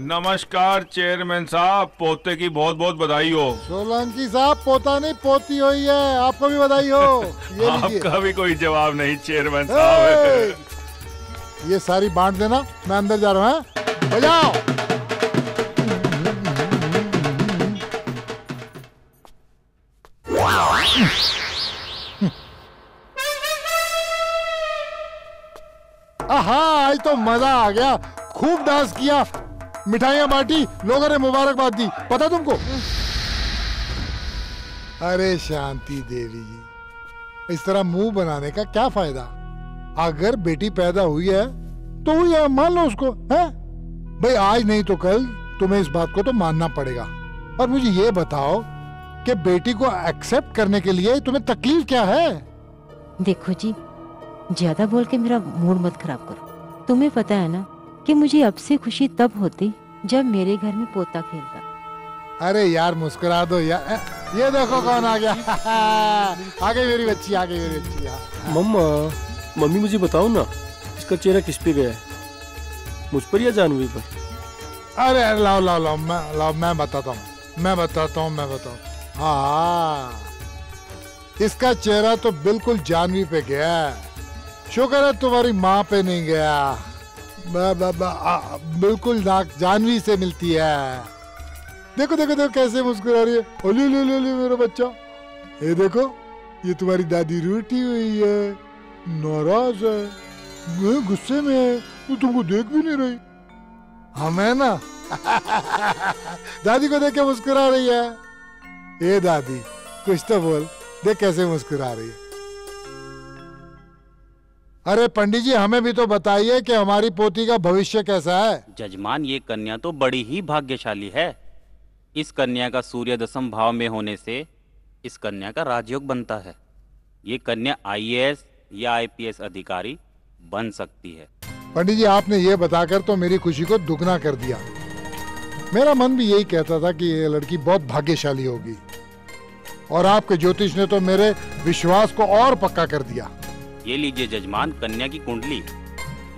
नमस्कार चेयरमैन साहब, पोते की बहुत बहुत बधाई हो। सोलंकी साहब, पोता नहीं पोती हुई है, आपको भी बधाई हो। ये आपका भी कोई जवाब नहीं चेयरमैन साहब। ये सारी बांट देना, मैं अंदर जा रहा हूँ। बजाओ। आहा, आज तो मजा आ गया। खूब डांस किया, मिठाइयाँ बांटी, लोगों ने मुबारकबाद दी। पता तुमको? अरे शांति देवी जी, इस तरह मुंह बनाने का क्या फायदा? अगर बेटी पैदा हुई है तो हुई है, मान लो उसको, है भाई। आज नहीं तो कल तुम्हें इस बात को तो मानना पड़ेगा। और मुझे ये बताओ कि बेटी को एक्सेप्ट करने के लिए तुम्हें तकलीफ क्या है? देखो जी, ज्यादा बोल के मेरा मूड मत खराब करो। तुम्हें पता है ना कि मुझे अब से खुशी तब होती जब मेरे घर में पोता खेलता। अरे यार मुस्कुरा दो यार। ये देखो कौन आ गया। आ गई मेरी बच्ची, आ गई मेरी बच्ची। मम्मा, मम्मी मुझे बताओ ना, इसका चेहरा किस पे गया है, मुझ पर या जानवी पर? अरे लाओ लाओ लाओ, मैं बताता हूँ। हाँ, इसका चेहरा तो बिल्कुल जानवी पे गया है। शुक्र है तुम्हारी माँ पे नहीं गया। बिल्कुल जानवी से मिलती है। देखो देखो देखो कैसे मुस्कुरा रही है। ओली ले ले ले मेरा बच्चा। ये देखो, ये तुम्हारी दादी रूठी हुई है, नाराज है, गुस्से में है, तो तुमको देख भी नहीं रही। हमें ना दादी को देख के मुस्कुरा रही है। ये दादी कुछ तो बोल, देख कैसे मुस्कुरा रही है। अरे पंडित जी, हमें भी तो बताइए कि हमारी पोती का भविष्य कैसा है। जजमान, ये कन्या तो बड़ी ही भाग्यशाली है। इस कन्या का सूर्य दशम भाव में होने से इस कन्या का राजयोग बनता है। ये कन्या IAS या IPS अधिकारी बन सकती है। पंडित जी, आपने ये बताकर तो मेरी खुशी को दुगना कर दिया। मेरा मन भी यही कहता था कि ये लड़की बहुत भाग्यशाली होगी, और आपके ज्योतिष ने तो मेरे विश्वास को और पक्का कर दिया। ये लीजिए जजमान, कन्या की कुंडली।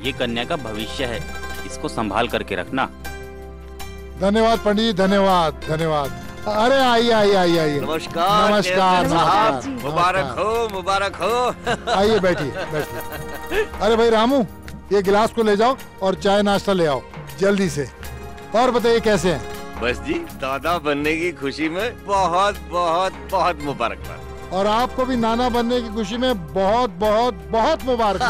ये कन्या का भविष्य है, इसको संभाल करके रखना। धन्यवाद पंडित जी, धन्यवाद धन्यवाद। अरे आइए आइए आइए आइए। नमस्कार नमस्कार साहब, नमस्कार। मुबारक हो। आइए बैठिए बैठिए। अरे भाई रामू, ये गिलास को ले जाओ और चाय नाश्ता ले आओ जल्दी से। और बताइए कैसे हैं? बस जी, दादा बनने की खुशी में बहुत बहुत बहुत मुबारकबाद। और आपको भी नाना बनने की खुशी में बहुत बहुत बहुत मुबारक।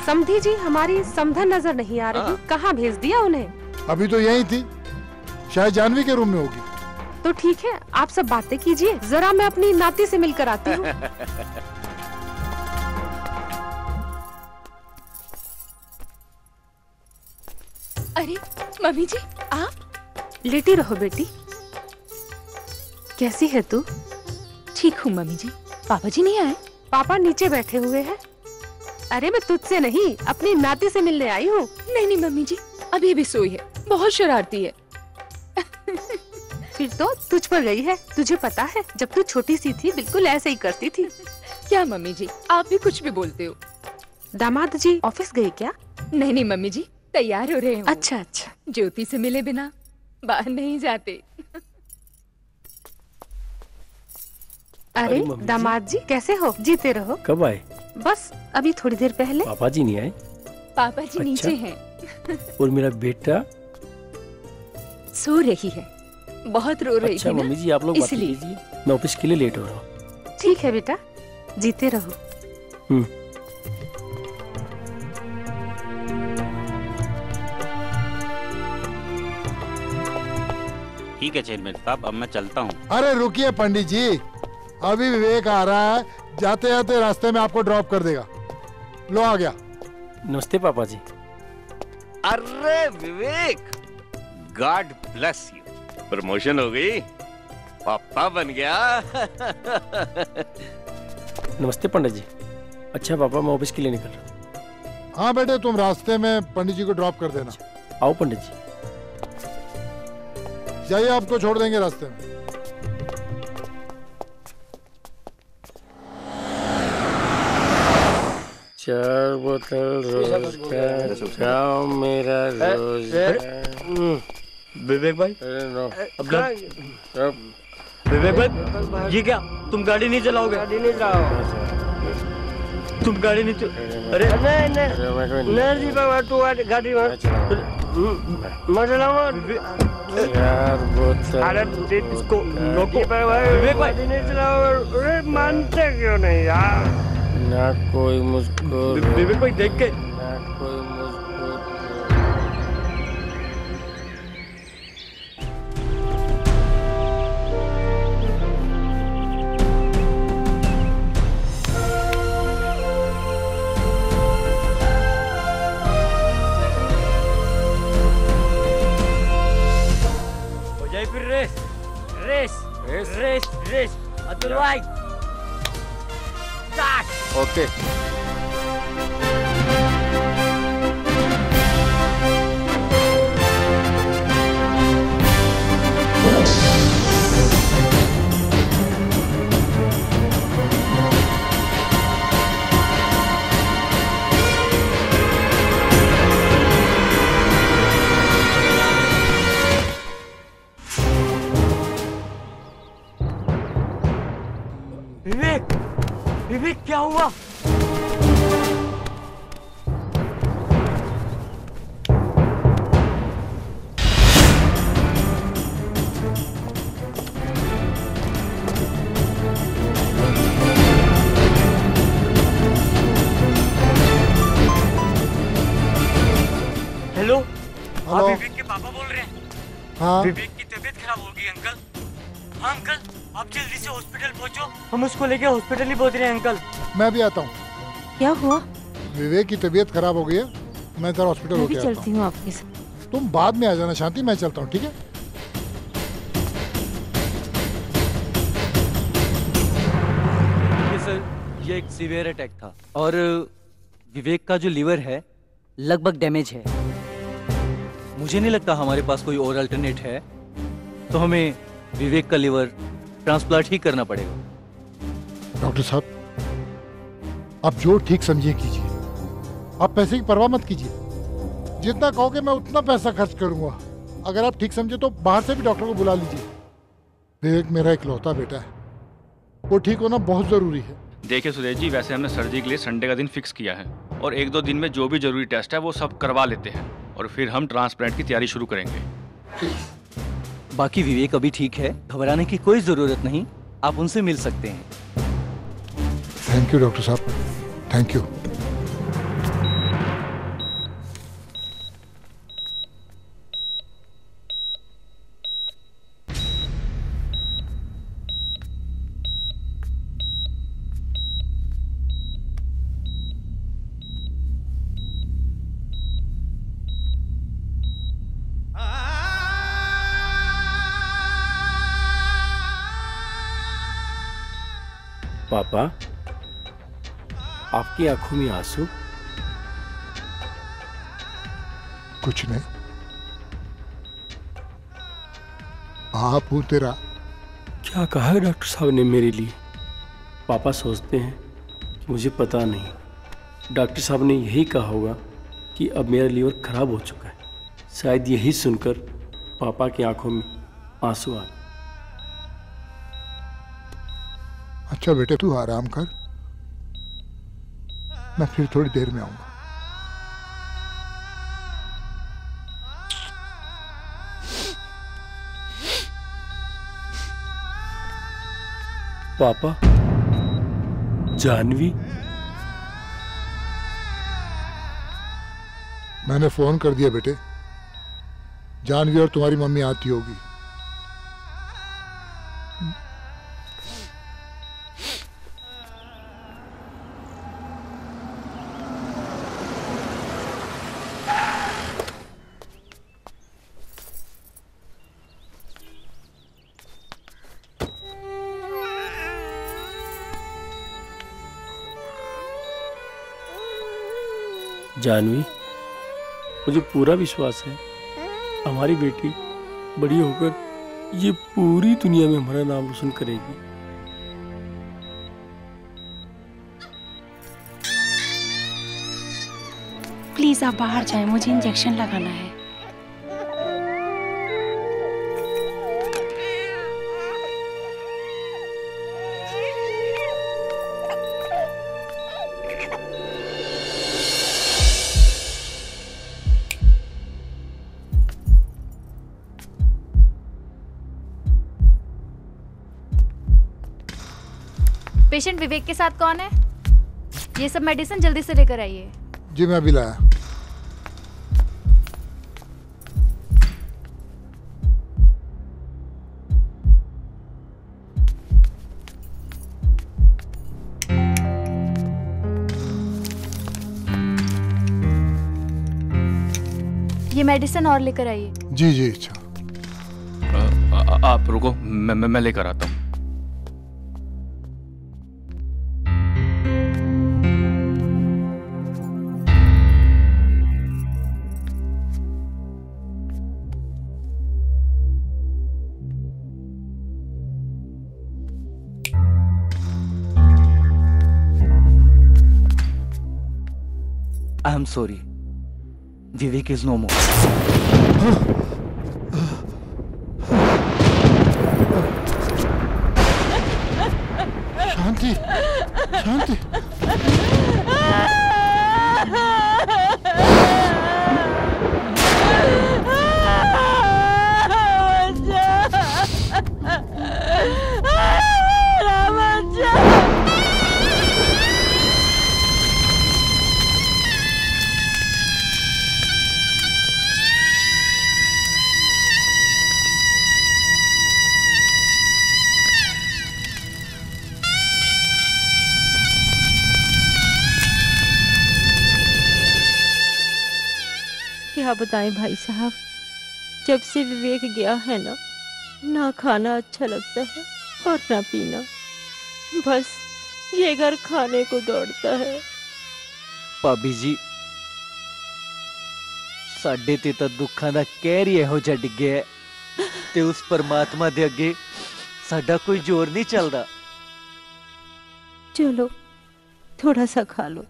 समधी जी, हमारी समधन नजर नहीं आ रही, कहाँ भेज दिया उन्हें? अभी तो यही थी, शायद जानवी के रूम में होगी। तो ठीक है, आप सब बातें कीजिए, जरा मैं अपनी नाती से मिलकर आती हूँ। अरे मम्मी जी, आप? लेटी रहो बेटी। कैसी है तू? ठीक हूँ मम्मी जी। पापा जी नहीं आए? पापा नीचे बैठे हुए हैं। अरे मैं तुझसे नहीं, अपनी नाती से मिलने आई हूँ। नहीं नहीं मम्मी जी, अभी भी सोई है, बहुत शरारती है। फिर तो तुझ पर गई है। तुझे पता है जब तू छोटी सी थी बिल्कुल ऐसे ही करती थी। क्या मम्मी जी, आप भी कुछ भी बोलते हो। दामाद जी ऑफिस गए क्या? नहीं नहीं मम्मी जी, तैयार हो रहे हैं। अच्छा अच्छा। ज्योति से मिले बिना बाहर नहीं जाते। अरे दामाद जी कैसे हो? जीते रहो। कब आए? बस अभी थोड़ी देर पहले। पापा जी नहीं आए? पापा जी नीचे हैं। और मेरा बेटा? सो रही है, बहुत रो रही अच्छा थी ना, मम्मी जी आप लोग बात इसलिए। कीजिए, मैं ऑफिस के लिए लेट हो रहा हूँ। ठीक है बेटा, जीते रहो। ठीक है चेयरमैन साहब, अब मैं चलता हूँ। अरे रुकिए पंडित जी, अभी विवेक आ रहा है, जाते जाते रास्ते में आपको ड्रॉप कर देगा। लो आ गया। नमस्ते पापा जी। अरे विवेक, गॉड ब्लेस यू, प्रमोशन हो गई, पापा बन गया। नमस्ते पंडित जी। अच्छा पापा मैं ऑफिस के लिए निकल रहा हूँ। हाँ बेटे, तुम रास्ते में पंडित जी को ड्रॉप कर देना। आओ पंडित जी। जाइए, आपको छोड़ देंगे रास्ते में। चार बोतल रोज का खाओ मेरा रोज। विवेक भाई, विवेक भाई, ये क्या तुम गाड़ी नहीं चलाओगे? गाड़ी नहीं चलाओ, तुम गाड़ी नहीं अरे नहीं जी बाबा, तू गाड़ी मत चलाओ। अरे इसको रोको विवेक भाई, नहीं चलाओ। अरे मानते क्यों नहीं यार? ना कोई मुझको विवेक भाई देख के, ना कोई मुझको। हो जाए फिर race race race race race. Atul भाई ओके। विवेक, विवेक क्या हुआ? हेलो, आप विवेक के पापा बोल रहे हैं? हाँ। विवेक की तबीयत खराब हो गई अंकल। हाँ अंकल, आप जल्दी से हॉस्पिटल पहुंचो, हम उसको लेके हॉस्पिटल ही पहुंच रहे हैं अंकल। मैं भी आता हूँ। क्या हुआ? विवेक की तबीयत खराब हो गई है, मैं जरा हॉस्पिटल मैं होके भी आता चलती हूँ आपके साथ। हूँ। तुम बाद में आ जाना शांति, मैं चलता हूँ, ठीक है? सर, ये एक सीवियर अटैक था और विवेक का जो लीवर है लगभग डैमेज है। मुझे नहीं लगता हमारे पास कोई और अल्टरनेट है, तो हमें विवेक का लीवर ट्रांसप्लांट ही करना पड़ेगा। डॉक्टर साहब, आप जो ठीक समझिए कीजिए, आप पैसे की परवाह मत कीजिए। जितना कहोगे मैं उतना पैसा खर्च करूंगा। अगर आप ठीक समझे तो बाहर से भी डॉक्टर को बुला लीजिए। विवेक मेरा इकलौता बेटा है, वो ठीक होना बहुत जरूरी है। देखिए सुरेश जी, वैसे हमने सर्जरी के लिए संडे का दिन फिक्स किया है और 1-2 दिन में जो भी जरूरी टेस्ट है वो सब करवा लेते हैं और फिर हम ट्रांसप्लांट की तैयारी शुरू करेंगे। बाकी विवेक अभी ठीक है, घबराने की कोई जरूरत नहीं, आप उनसे मिल सकते हैं। थैंक यू डॉक्टर साहब, थैंक यू। पापा आपकी आंखों में आंसू? कुछ नहीं, बाप हूं तेरा। क्या कहा है डॉक्टर साहब ने मेरे लिए? पापा सोचते हैं कि मुझे पता नहीं। डॉक्टर साहब ने यही कहा होगा कि अब मेरा लीवर खराब हो चुका है। शायद यही सुनकर पापा की आंखों में आंसू आ गए। अच्छा बेटे, तू आराम कर, मैं फिर थोड़ी देर में आऊंगा। पापा, जानवी? मैंने फोन कर दिया बेटे, जानवी और तुम्हारी मम्मी आती होगी। जानवी, मुझे पूरा विश्वास है हमारी बेटी बड़ी होकर ये पूरी दुनिया में हमारा नाम रोशन करेगी। प्लीज आप बाहर जाएं, मुझे इंजेक्शन लगाना है। पेशेंट विवेक के साथ कौन है? ये सब मेडिसिन जल्दी से लेकर आइए। जी मैं अभी लाया। ये मेडिसिन और लेकर आइए। जी जी अच्छा। आप रुको, मैं लेकर आता हूँ। I am sorry. Vivek is no more. शांति, शांति। क्या बताएं भाई साहब, जब से विवेक गया है ना खाना अच्छा लगता है और ना पीना। बस ये घर खाने को दौड़ता है। ਭਾਬੀ ਜੀ, ਸਾਡੇ ਤੇ ਤਾਂ ਦੁੱਖਾਂ ਦਾ ਕਹਿਰ ਹੀ ਇਹੋ ਜਿਹਾ ਡਿੱਗਿਆ ਹੈ ਤੇ ਉਸ ਪਰਮਾਤਮਾ ਦੇ ਅੱਗੇ ਸਾਡਾ ਕੋਈ ਜ਼ੋਰ नहीं चलता। चलो थोड़ा सा खा लो,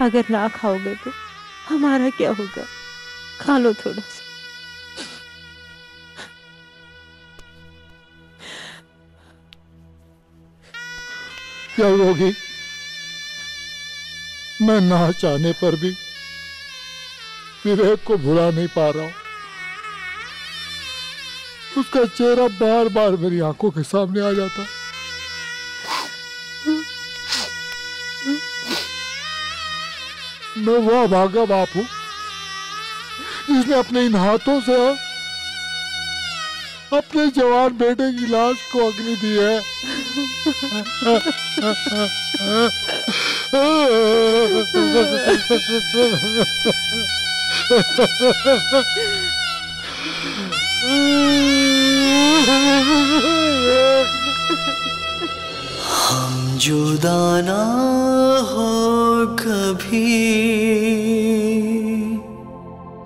अगर ना खाओगे तो हमारा क्या होगा? खा लो थोड़ा सा। क्या होगी? मैं ना चाहने पर भी विवेक को भुला नहीं पा रहा हूं। उसका चेहरा बार बार मेरी आंखों के सामने आ जाता। मैं वो अभागा बाप हूं जिसने अपने इन हाथों से अपने जवान बेटे की लाश को अग्नि दी है। हम जुदा ना हो कभी,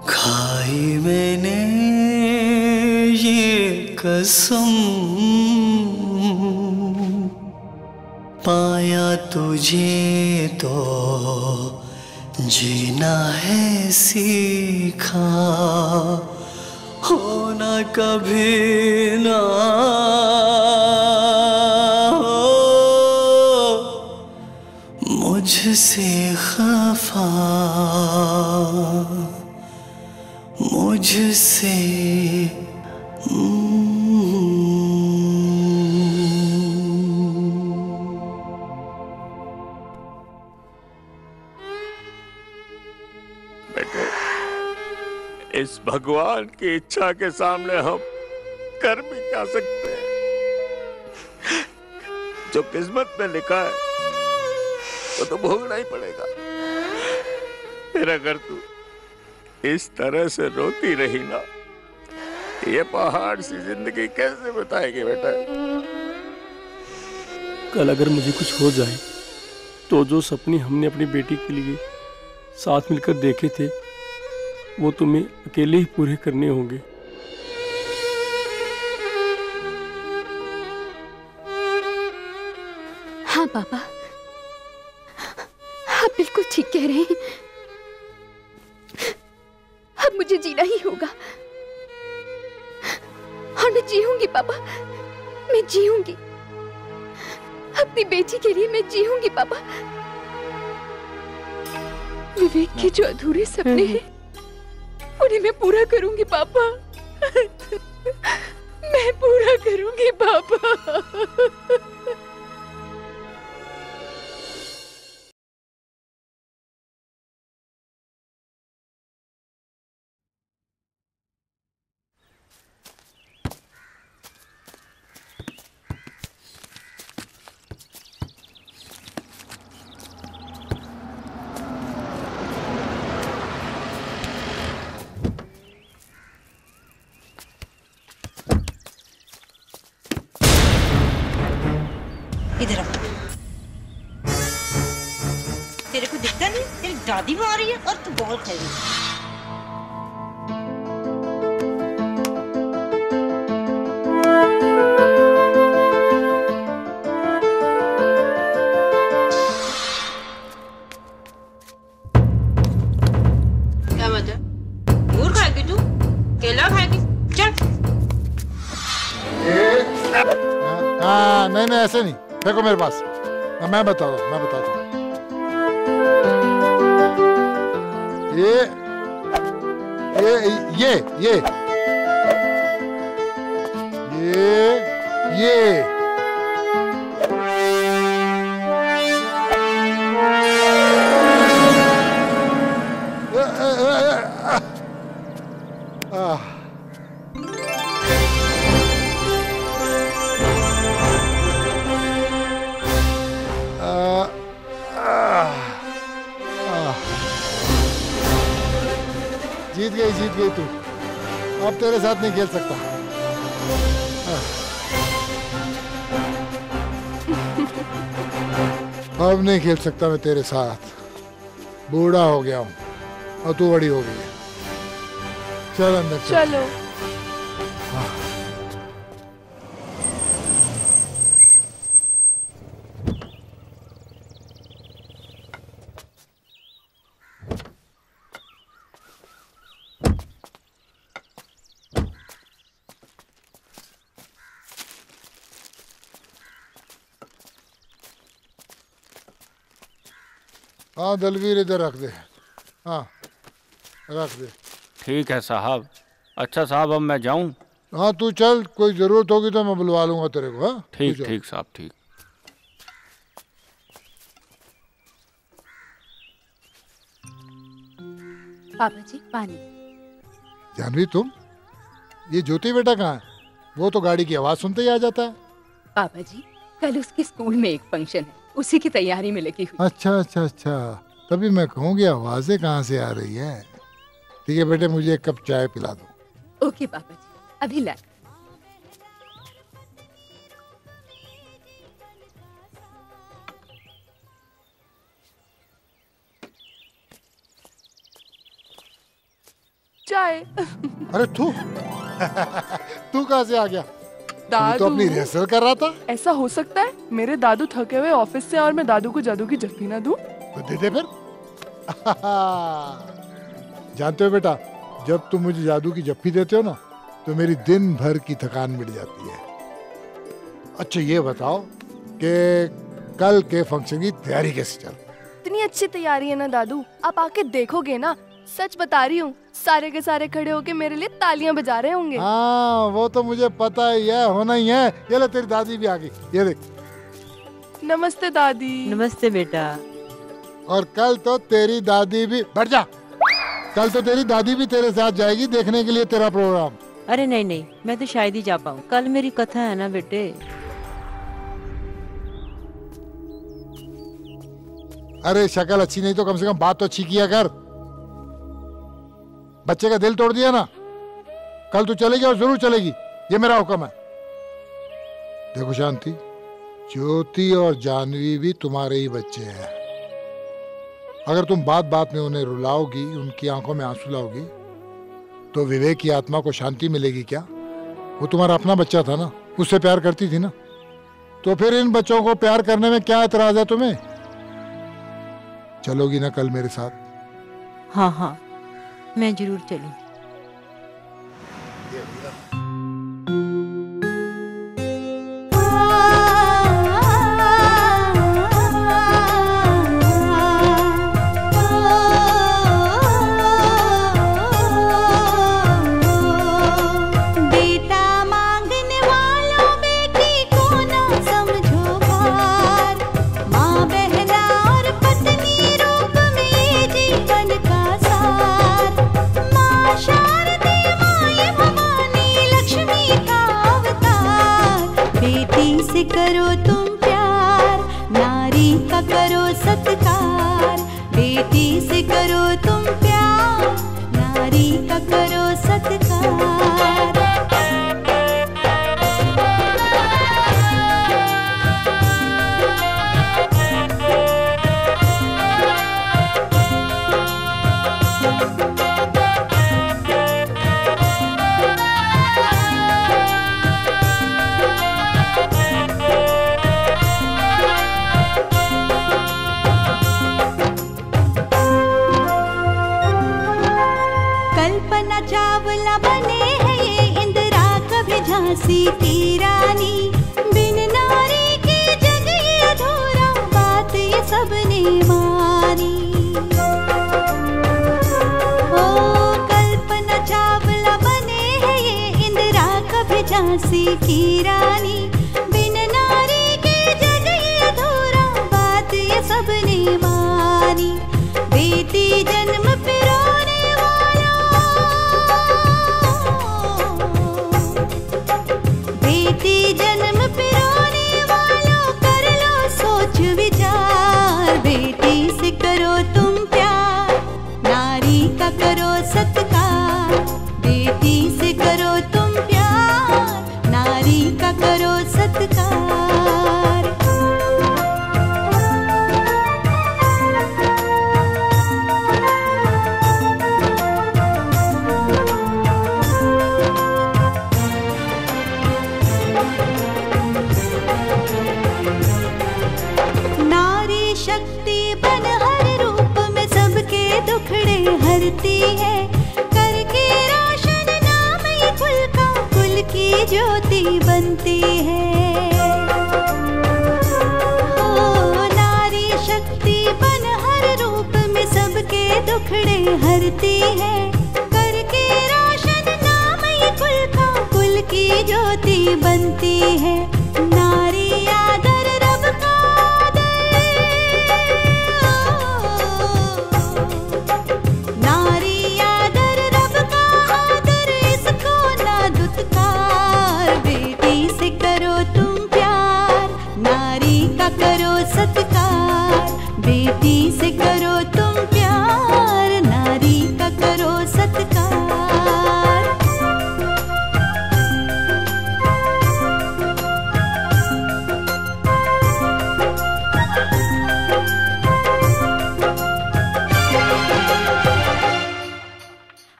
खाई मैंने ये कसम, पाया तुझे तो जीना है सीखा, होना कभी ना मुझसे खफा, मुझसे बेटे, इस भगवान की इच्छा के सामने हम कर भी क्या सकते हैं? जो किस्मत में लिखा है तो भोगना ही पड़ेगा। फिर अगर तू इस तरह से रोती रही ना, ये पहाड़ सी जिंदगी कैसे बिताएगी बेटा? कल अगर मुझे कुछ हो जाए तो जो सपने हमने अपनी बेटी के लिए साथ मिलकर देखे थे वो तुम्हें अकेले ही पूरे करने होंगे। हाँ पापा, आप बिल्कुल ठीक कह रहे हैं। अब मुझे जीना ही होगा और मैं जीऊंगी पापा, मैं जीऊंगी। अपनी बेटी के लिए मैं जीऊंगी पापा। विवेक के जो अधूरे सपने हैं उन्हें मैं पूरा करूंगी पापा। मैं पूरा करूंगी पापा। इधर आ। तेरे को दिखता नहीं? तेरी दादी भी आ रही है और तू बॉल खेल रही है। क्या मतलब? अंगूर खाएगी तू? केला खाएगी? चल। हाँ नहीं नहीं ऐसे नहीं, देखो मेरे पास, मैं बताता हूँ। ये जीत गई तू। अब तेरे साथ नहीं खेल सकता। अब नहीं खेल सकता मैं तेरे साथ। बूढ़ा हो गया हूँ और तू बड़ी हो गई है। चल अंदर चलो। हाँ दलवीर इधर रख दे। हाँ रख दे। ठीक है साहब। अच्छा साहब अब मैं जाऊं? हाँ तू चल, कोई जरूरत होगी तो मैं बुलवा लूंगा तेरे को। हाँ ठीक ठीक साहब ठीक। पापा जी पानी। जानवी तुम, ये ज्योति बेटा कहाँ है? वो तो गाड़ी की आवाज सुनते ही आ जाता है। पापा जी कल उसके स्कूल में एक फंक्शन है, उसी की तैयारी में लगी हुई। अच्छा, तभी मैं कहूँगी आवाजें कहाँ से आ रही है। ठीक है बेटे, मुझे एक कप चाय पिला दो। ओके पापा जी, अभी ला। चाय। अरे तू तू कहाँ से आ गया? दादू तो अपनी रिहर्सल कर रहा था। ऐसा हो सकता है मेरे दादू थके हुए ऑफिस से और मैं दादू को जादू की जफ्फी ना दूं? तो दे दे फिर। जानते हो बेटा, जब तुम मुझे जादू की जफ्फी देते हो ना तो मेरी दिन भर की थकान मिट जाती है। अच्छा ये बताओ कि कल के फंक्शन की तैयारी कैसे चल? इतनी अच्छी तैयारी है ना दादू, आप आके देखोगे ना, सच बता रही हूँ, सारे के सारे खड़े होके मेरे लिए तालियां बजा रहे होंगे। हाँ वो तो मुझे पता ही है, होना ही है। ये ले तेरी दादी भी आ गई, ये देख। नमस्ते दादी। नमस्ते बेटा। और कल तो तेरी दादी भी, बैठ जा, कल तो तेरी दादी भी तेरे साथ जाएगी देखने के लिए तेरा प्रोग्राम। अरे नहीं नहीं, मैं तो शायद ही जा पाऊँ, कल मेरी कथा है ना बेटे। अरे शक्ल अच्छी नहीं तो कम से कम बात तो अच्छी किया कर। बच्चे का दिल तोड़ दिया ना, कल तू चलेगी और जरूर चलेगी, ये मेरा हुक्म है। देखो शांति, ज्योति और जानवी भी तुम्हारे ही बच्चे हैं। अगर तुम बात बात में उन्हें रुलाओगी, उनकी आंखों में आंसू लाओगी, तो विवेक की आत्मा को शांति मिलेगी क्या? वो तुम्हारा अपना बच्चा था ना, उससे प्यार करती थी ना, तो फिर इन बच्चों को प्यार करने में क्या एतराज है तुम्हें? चलोगी ना कल मेरे साथ? हाँ हाँ, मैं जरूर चलूँ। करो तुम प्यार, नारी का करो सत्कार। बेटी से करो तुम प्यार, नारी का करो सत्कार। चावला बने हैं ये इंदिरा कभी झांसी की रानी। बिन नारी के जग ये अधूरा, बात ये सबने मानी। ओ कल्पना चावला बने हैं ये इंदिरा कभी झांसी की रानी। बिन नारी के जग ये अधूरा, बात ये सबने मानी। बेटी जन्म पे रोने वाला, बेटी जन्म पे रोने वालों, कर लो सोच विचार। बेटी से करो तुम प्यार, नारी का करो सत्कार। बेटी से करो तुम प्यार, नारी का करो सत्कार। हरती है करके रोशन नाम ये कुल का, कुल की ज्योति बनती है। ओ नारी शक्ति बन हर रूप में सबके दुखड़े हरती है। करके रोशन नाम ये कुल का, कुल की ज्योति बनती है। नारी आदर रब का करो सत्कार। बेटी से करो तुम प्यार, नारी का करो सत्कार।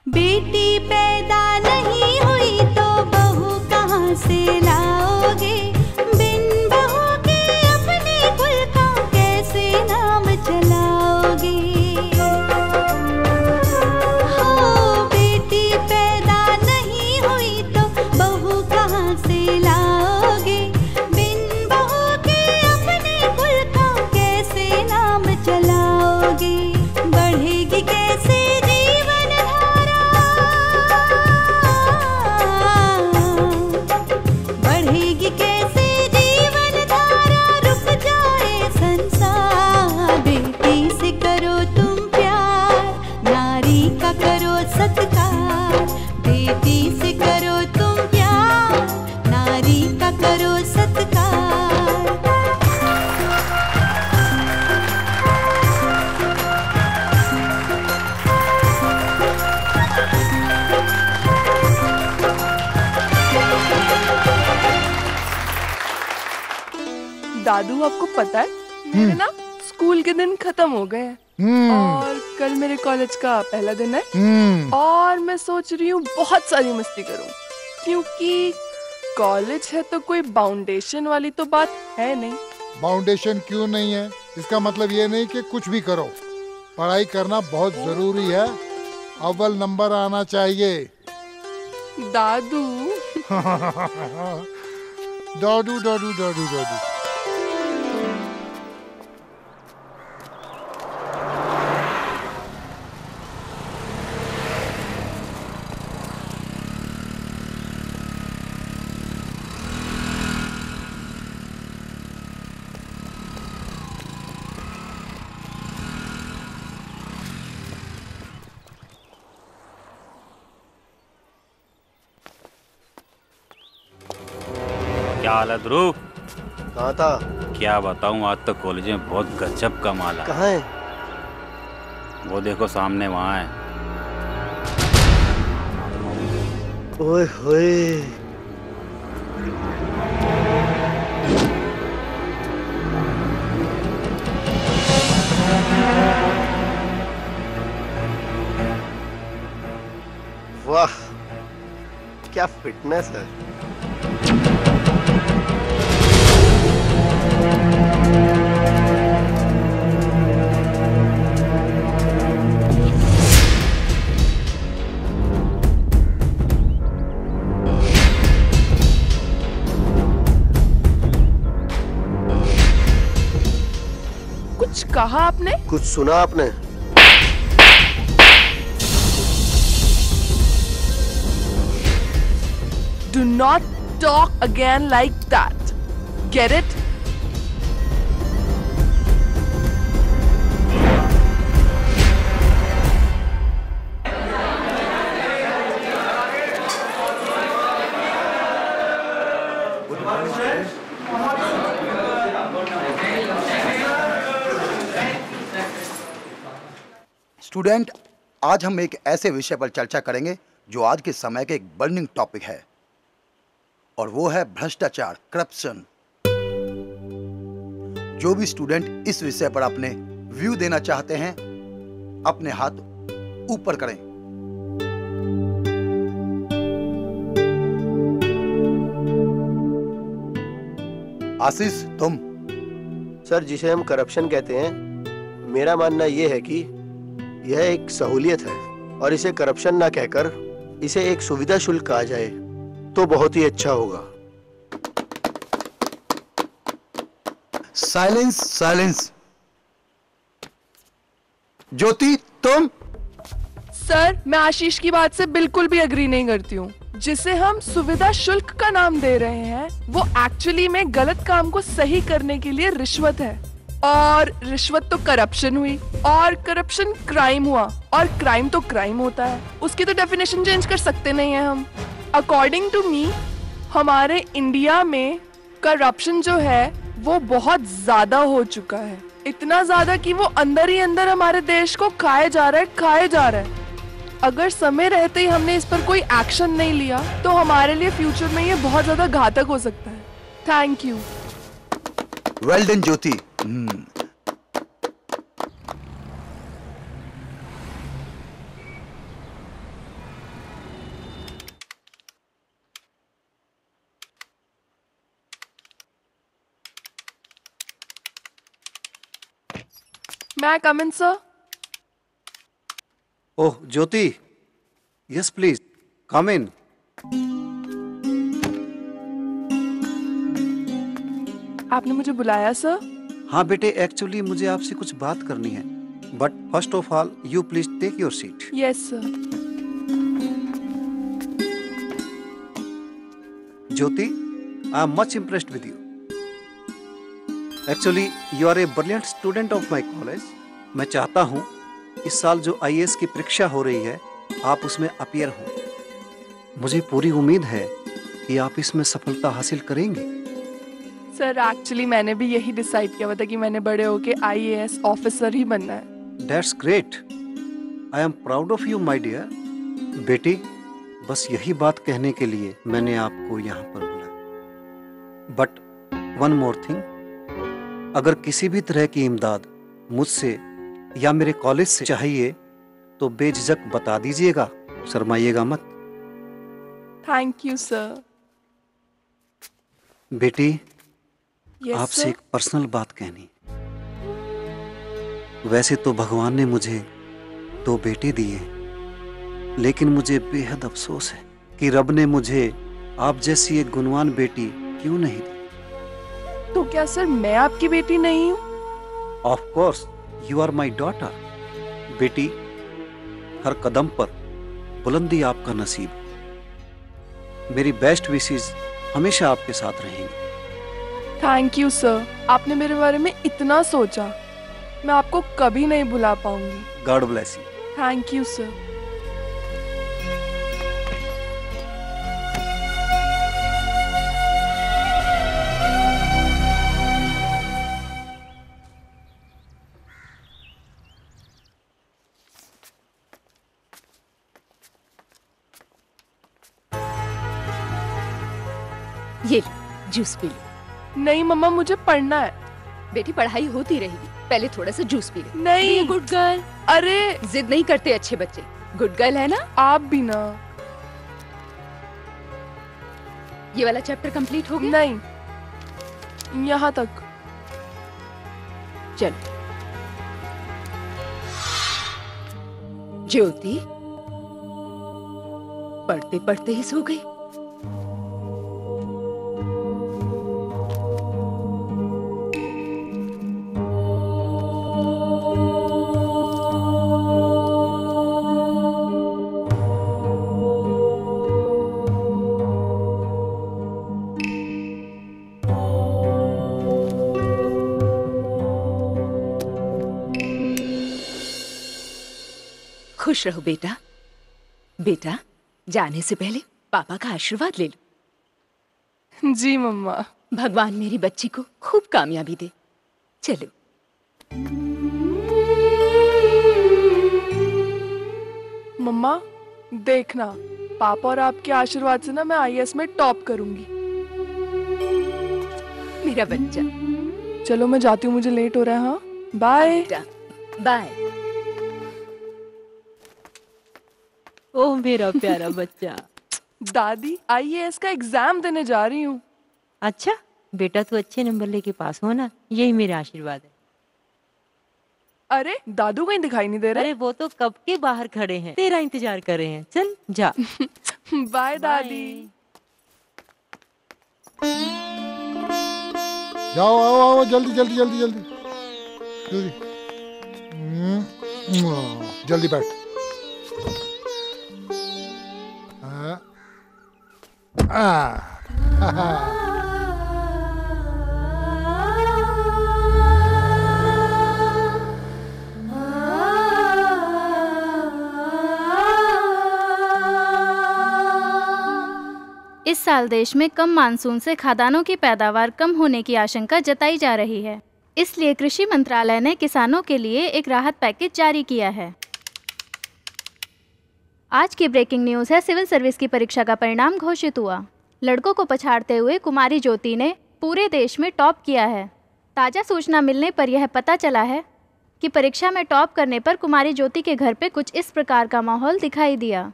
बेटी दादू आपको पता है मेरे ना स्कूल के दिन खत्म हो गए हैं और कल मेरे कॉलेज का पहला दिन है और मैं सोच रही हूँ बहुत सारी मस्ती करूँ क्योंकि कॉलेज है तो कोई बाउंडेशन वाली तो बात है नहीं। बाउंडेशन क्यों नहीं है? इसका मतलब ये नहीं कि कुछ भी करो, पढ़ाई करना बहुत जरूरी है, अव्वल नंबर आना चाहिए। दादू दादू दादू दादू दादू। क्या हाल है ध्रुव? कहाँ था? क्या बताऊं, आज तो कॉलेज में बहुत गजब का माल है। कहाँ है? वो देखो सामने वहाँ है। ओए होए। वाह, क्या फिटनेस है। कुछ कहा आपने? कुछ सुना आपने? Do not talk again like that. Get it? Student, आज हम एक ऐसे विषय पर चर्चा करेंगे जो आज के समय का एक बर्निंग टॉपिक है, और वो है भ्रष्टाचार, करप्शन। जो भी स्टूडेंट इस विषय पर अपने व्यू देना चाहते हैं, अपने हाथ ऊपर करें। आशीष, तुम? सर, जिसे हम करप्शन कहते हैं, मेरा मानना यह है कि यह एक सहूलियत है और इसे करप्शन ना कहकर इसे एक सुविधा शुल्क कहा जाए तो बहुत ही अच्छा होगा। Silence, silence. ज्योति, तुम? सर, मैं आशीष की बात से बिल्कुल भी एग्री नहीं करती हूँ। जिसे हम सुविधा शुल्क का नाम दे रहे हैं वो एक्चुअली में गलत काम को सही करने के लिए रिश्वत है, और रिश्वत तो करप्शन हुई, और करप्शन क्राइम हुआ, और क्राइम तो क्राइम होता है। उसकी तो डेफिनेशन चेंज कर सकते नहीं है हम। अकॉर्डिंग टू मी, हमारे इंडिया में करप्शन जो है वो बहुत ज्यादा हो चुका है, इतना ज्यादा कि वो अंदर ही अंदर हमारे देश को खाए जा रहा है। अगर समय रहते ही हमने इस पर कोई एक्शन नहीं लिया तो हमारे लिए फ्यूचर में ये बहुत ज्यादा घातक हो सकता है। Thank you. Well done Jyoti. May I come in, sir? Oh Jyoti, yes please come in. आपने मुझे बुलाया सर? हाँ बेटे, एक्चुअली मुझे आपसे कुछ बात करनी है, but first of all you please take your seat. Yes sir. Jyoti, I am much impressed with you. Actually you are a brilliant student of my college. मैं चाहता हूँ इस साल जो IAS की परीक्षा हो रही है आप उसमें अपीयर हो। मुझे पूरी उम्मीद है कि आप इसमें सफलता हासिल करेंगे। सर, एक्चुअली मैंने भी यही डिसाइड किया हुआ था कि मैंने बड़े होके IAS ऑफिसर ही बनना है। That's great. I am proud of you my dear. बेटी, बस यही बात कहने के लिए मैंने आपको यहाँ पर बुलाया। बट वन मोर थिंग, अगर किसी भी तरह की इमदाद मुझसे या मेरे कॉलेज से चाहिए तो बेझिझक बता दीजिएगा, शर्माइएगा मत। Thank you sir. बेटी, Yes, आपसे sir. एक पर्सनल बात कहनी। वैसे तो भगवान ने मुझे 2 बेटे दिए, लेकिन मुझे बेहद अफसोस है कि रब ने मुझे आप जैसी एक गुणवान बेटी क्यों नहीं दी। तो क्या सर मैं आपकी बेटी नहीं हूँ? Of course you are my daughter. बेटी, हर कदम पर बुलंदी आपका नसीब। मेरी बेस्ट विशेस हमेशा आपके साथ रहेंगी। थैंक यू सर, आपने मेरे बारे में इतना सोचा, मैं आपको कभी नहीं भुला पाऊंगी। God bless you. Thank you sir. ये जूस पी लो। नहीं मम्मा, मुझे पढ़ना है। बेटी पढ़ाई होती रहेगी, पहले थोड़ा सा जूस पी ले। नहीं। Good girl. अरे जिद नहीं करते अच्छे बच्चे, गुड गर्ल है ना? आप भी ना। ये वाला चैप्टर कंप्लीट हो गया? नहीं, यहाँ तक। चलो। ज्योति पढ़ते पढ़ते ही सो गई। खुश रहो बेटा। बेटा, जाने से पहले पापा का आशीर्वाद ले लो। जी मम्मा। भगवान मेरी बच्ची को खूब कामयाबी दे। चलो। मम्मा देखना, पापा और आपके आशीर्वाद से ना मैं आईएएस में टॉप करूंगी। मेरा बच्चा। चलो मैं जाती हूँ, मुझे लेट हो रहा है। हाँ, बाय। बाय। ओह मेरा प्यारा बच्चा। दादी, आईएएस का एग्जाम देने जा रही हूँ। अच्छा बेटा, तू अच्छे नंबर लेके पास हो ना, यही मेरा आशीर्वाद है। अरे दादू कहीं दिखाई नहीं दे रहे। अरे वो तो कब के बाहर खड़े हैं, तेरा इंतजार कर रहे हैं। चल जा। बाय दादी। जाओ, आओ आओ, जल्दी जल्दी जल्दी जल्दी जल्दी। जल्दी बैठ। इस साल देश में कम मानसून से खाद्यान्नों की पैदावार कम होने की आशंका जताई जा रही है। इसलिए कृषि मंत्रालय ने किसानों के लिए एक राहत पैकेज जारी किया है। आज की ब्रेकिंग न्यूज़ है, सिविल सर्विस की परीक्षा का परिणाम घोषित हुआ। लड़कों को पछाड़ते हुए कुमारी ज्योति ने पूरे देश में टॉप किया है। ताज़ा सूचना मिलने पर यह पता चला है कि परीक्षा में टॉप करने पर कुमारी ज्योति के घर पे कुछ इस प्रकार का माहौल दिखाई दिया।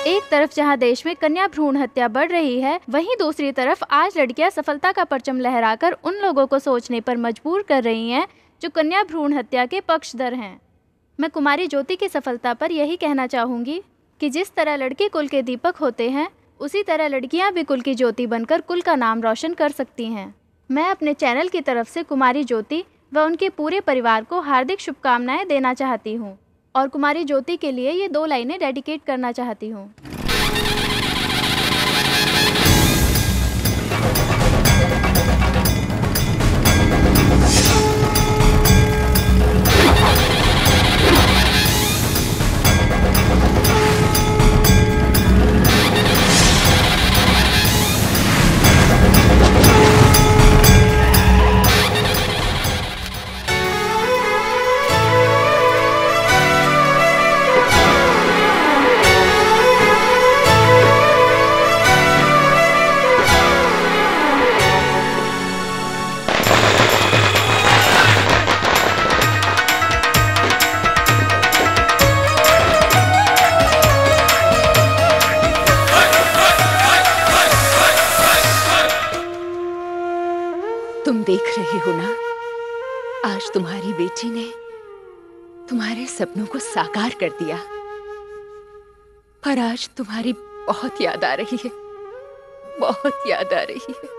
एक तरफ जहां देश में कन्या भ्रूण हत्या बढ़ रही है, वहीं दूसरी तरफ आज लड़कियां सफलता का परचम लहराकर उन लोगों को सोचने पर मजबूर कर रही हैं जो कन्या भ्रूण हत्या के पक्षधर हैं। मैं कुमारी ज्योति की सफलता पर यही कहना चाहूँगी कि जिस तरह लड़के कुल के दीपक होते हैं, उसी तरह लड़कियां भी कुल की ज्योति बनकर कुल का नाम रोशन कर सकती हैं। मैं अपने चैनल की तरफ से कुमारी ज्योति व उनके पूरे परिवार को हार्दिक शुभकामनाएं देना चाहती हूँ और कुमारी ज्योति के लिए ये 2 लाइनें डेडिकेट करना चाहती हूँ। तुम देख रही हो ना, आज तुम्हारी बेटी ने तुम्हारे सपनों को साकार कर दिया। पर आज तुम्हारी बहुत याद आ रही है, बहुत याद आ रही है।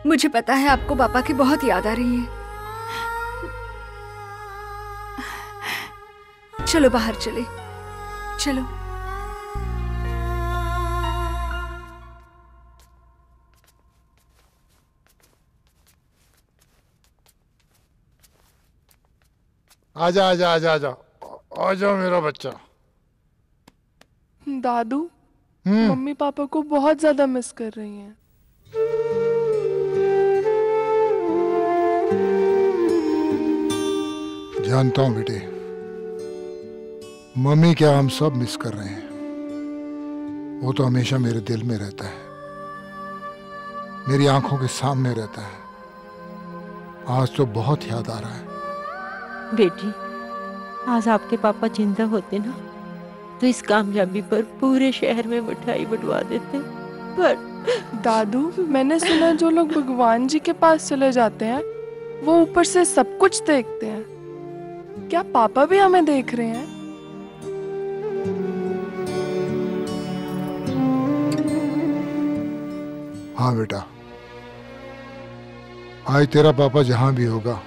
मुझे पता है आपको पापा की बहुत याद आ रही है। चलो बाहर चले, चलो। आजा आजा आजा आजा, आ जाओ मेरा बच्चा। दादू, मम्मी पापा को बहुत ज्यादा मिस कर रही हैं। जानता हूं बेटे, मम्मी क्या हम सब मिस कर रहे हैं। वो तो हमेशा मेरे दिल में रहता है, मेरी आंखों के सामने रहता है। आज तो बहुत याद आ रहा है। बेटी, आज आपके पापा जिंदा होते ना तो इस कामयाबी पर पूरे शहर में मिठाई बंटवा देते। पर दादू, मैंने सुना जो लोग भगवान जी के पास चले जाते हैं वो ऊपर से सब कुछ देखते हैं। क्या पापा भी हमें देख रहे हैं? हाँ बेटा, आज तेरा पापा जहां भी होगा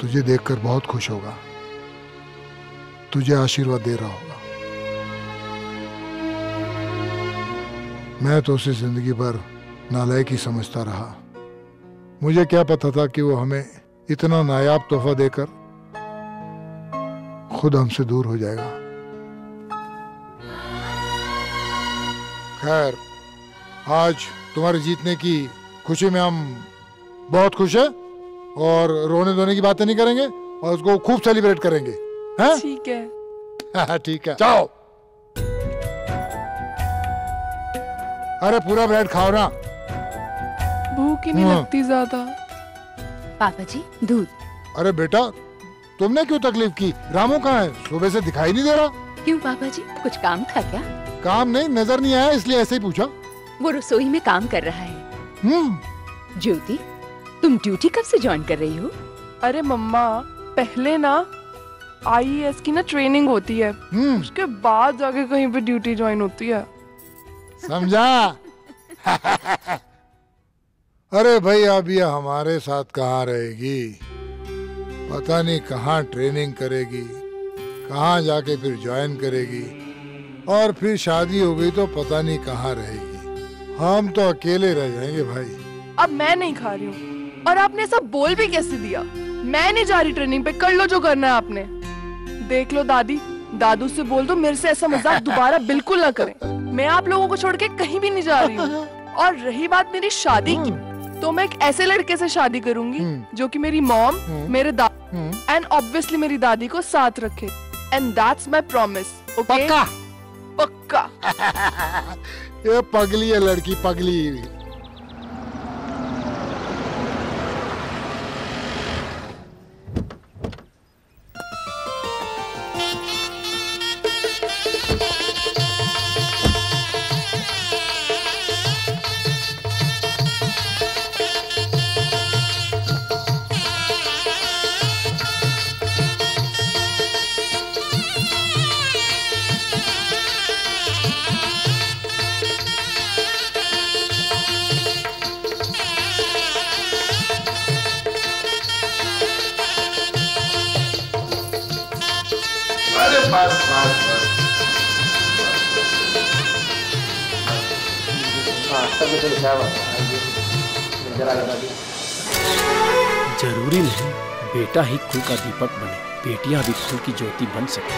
तुझे देखकर बहुत खुश होगा, तुझे आशीर्वाद दे रहा होगा। मैं तो उसे जिंदगी भर नालायक ही समझता रहा। मुझे क्या पता था कि वो हमें इतना नायाब तोहफा देकर खुद हमसे दूर हो जाएगा। खैर, आज तुम्हारे जीतने की खुशी में हम बहुत खुश हैं और रोने धोने की बातें नहीं करेंगे और उसको खूब सेलिब्रेट करेंगे, हैं? ठीक है। ठीक है, जाओ। अरे पूरा ब्रेड खाओ ना, भूख ही नहीं लगती ज्यादा। पापा जी, दूध। अरे बेटा, तुमने क्यों तकलीफ की? रामू कहाँ है? सुबह से दिखाई नहीं दे रहा। क्यों पापा जी, कुछ काम था क्या? काम नहीं, नजर नहीं आया इसलिए ऐसे ही पूछा। वो रसोई में काम कर रहा है। ज्योति, तुम ड्यूटी कब से ज्वाइन कर रही हो? अरे मम्मा, पहले ना IAS की ना ट्रेनिंग होती है, उसके बाद जाके कहीं पे ड्यूटी ज्वाइन होती है। समझा? अरे भाई, अब ये हमारे साथ कहाँ रहेगी, पता नहीं कहाँ ट्रेनिंग करेगी, कहाँ जाके फिर ज्वाइन करेगी, और फिर शादी हो गई तो पता नहीं कहाँ रहेगी। हम तो अकेले रह जाएंगे भाई। अब मैं नहीं खा रही हूँ, और आपने सब बोल भी कैसे दिया? मैं नहीं जा रही ट्रेनिंग पे, कर लो जो करना है आपने। देख लो दादी, दादू से बोल दो मेरे से ऐसा मजाक दोबारा बिल्कुल ना करें। मैं आप लोगों को छोड़ के कहीं भी नहीं जा रही हूँ। और रही बात मेरी शादी की, तो मैं एक ऐसे लड़के से शादी करूंगी जो कि मेरी मॉम, मेरे एंड ऑब्वियसली मेरी दादी को साथ रखे। And that's my promise. Okay? पक्का? पक्का। ये पगली है लड़की, पगली। जरूरी नहीं बेटा ही कुल का दीपक बने, बेटियां भी कुल की ज्योति बन सके।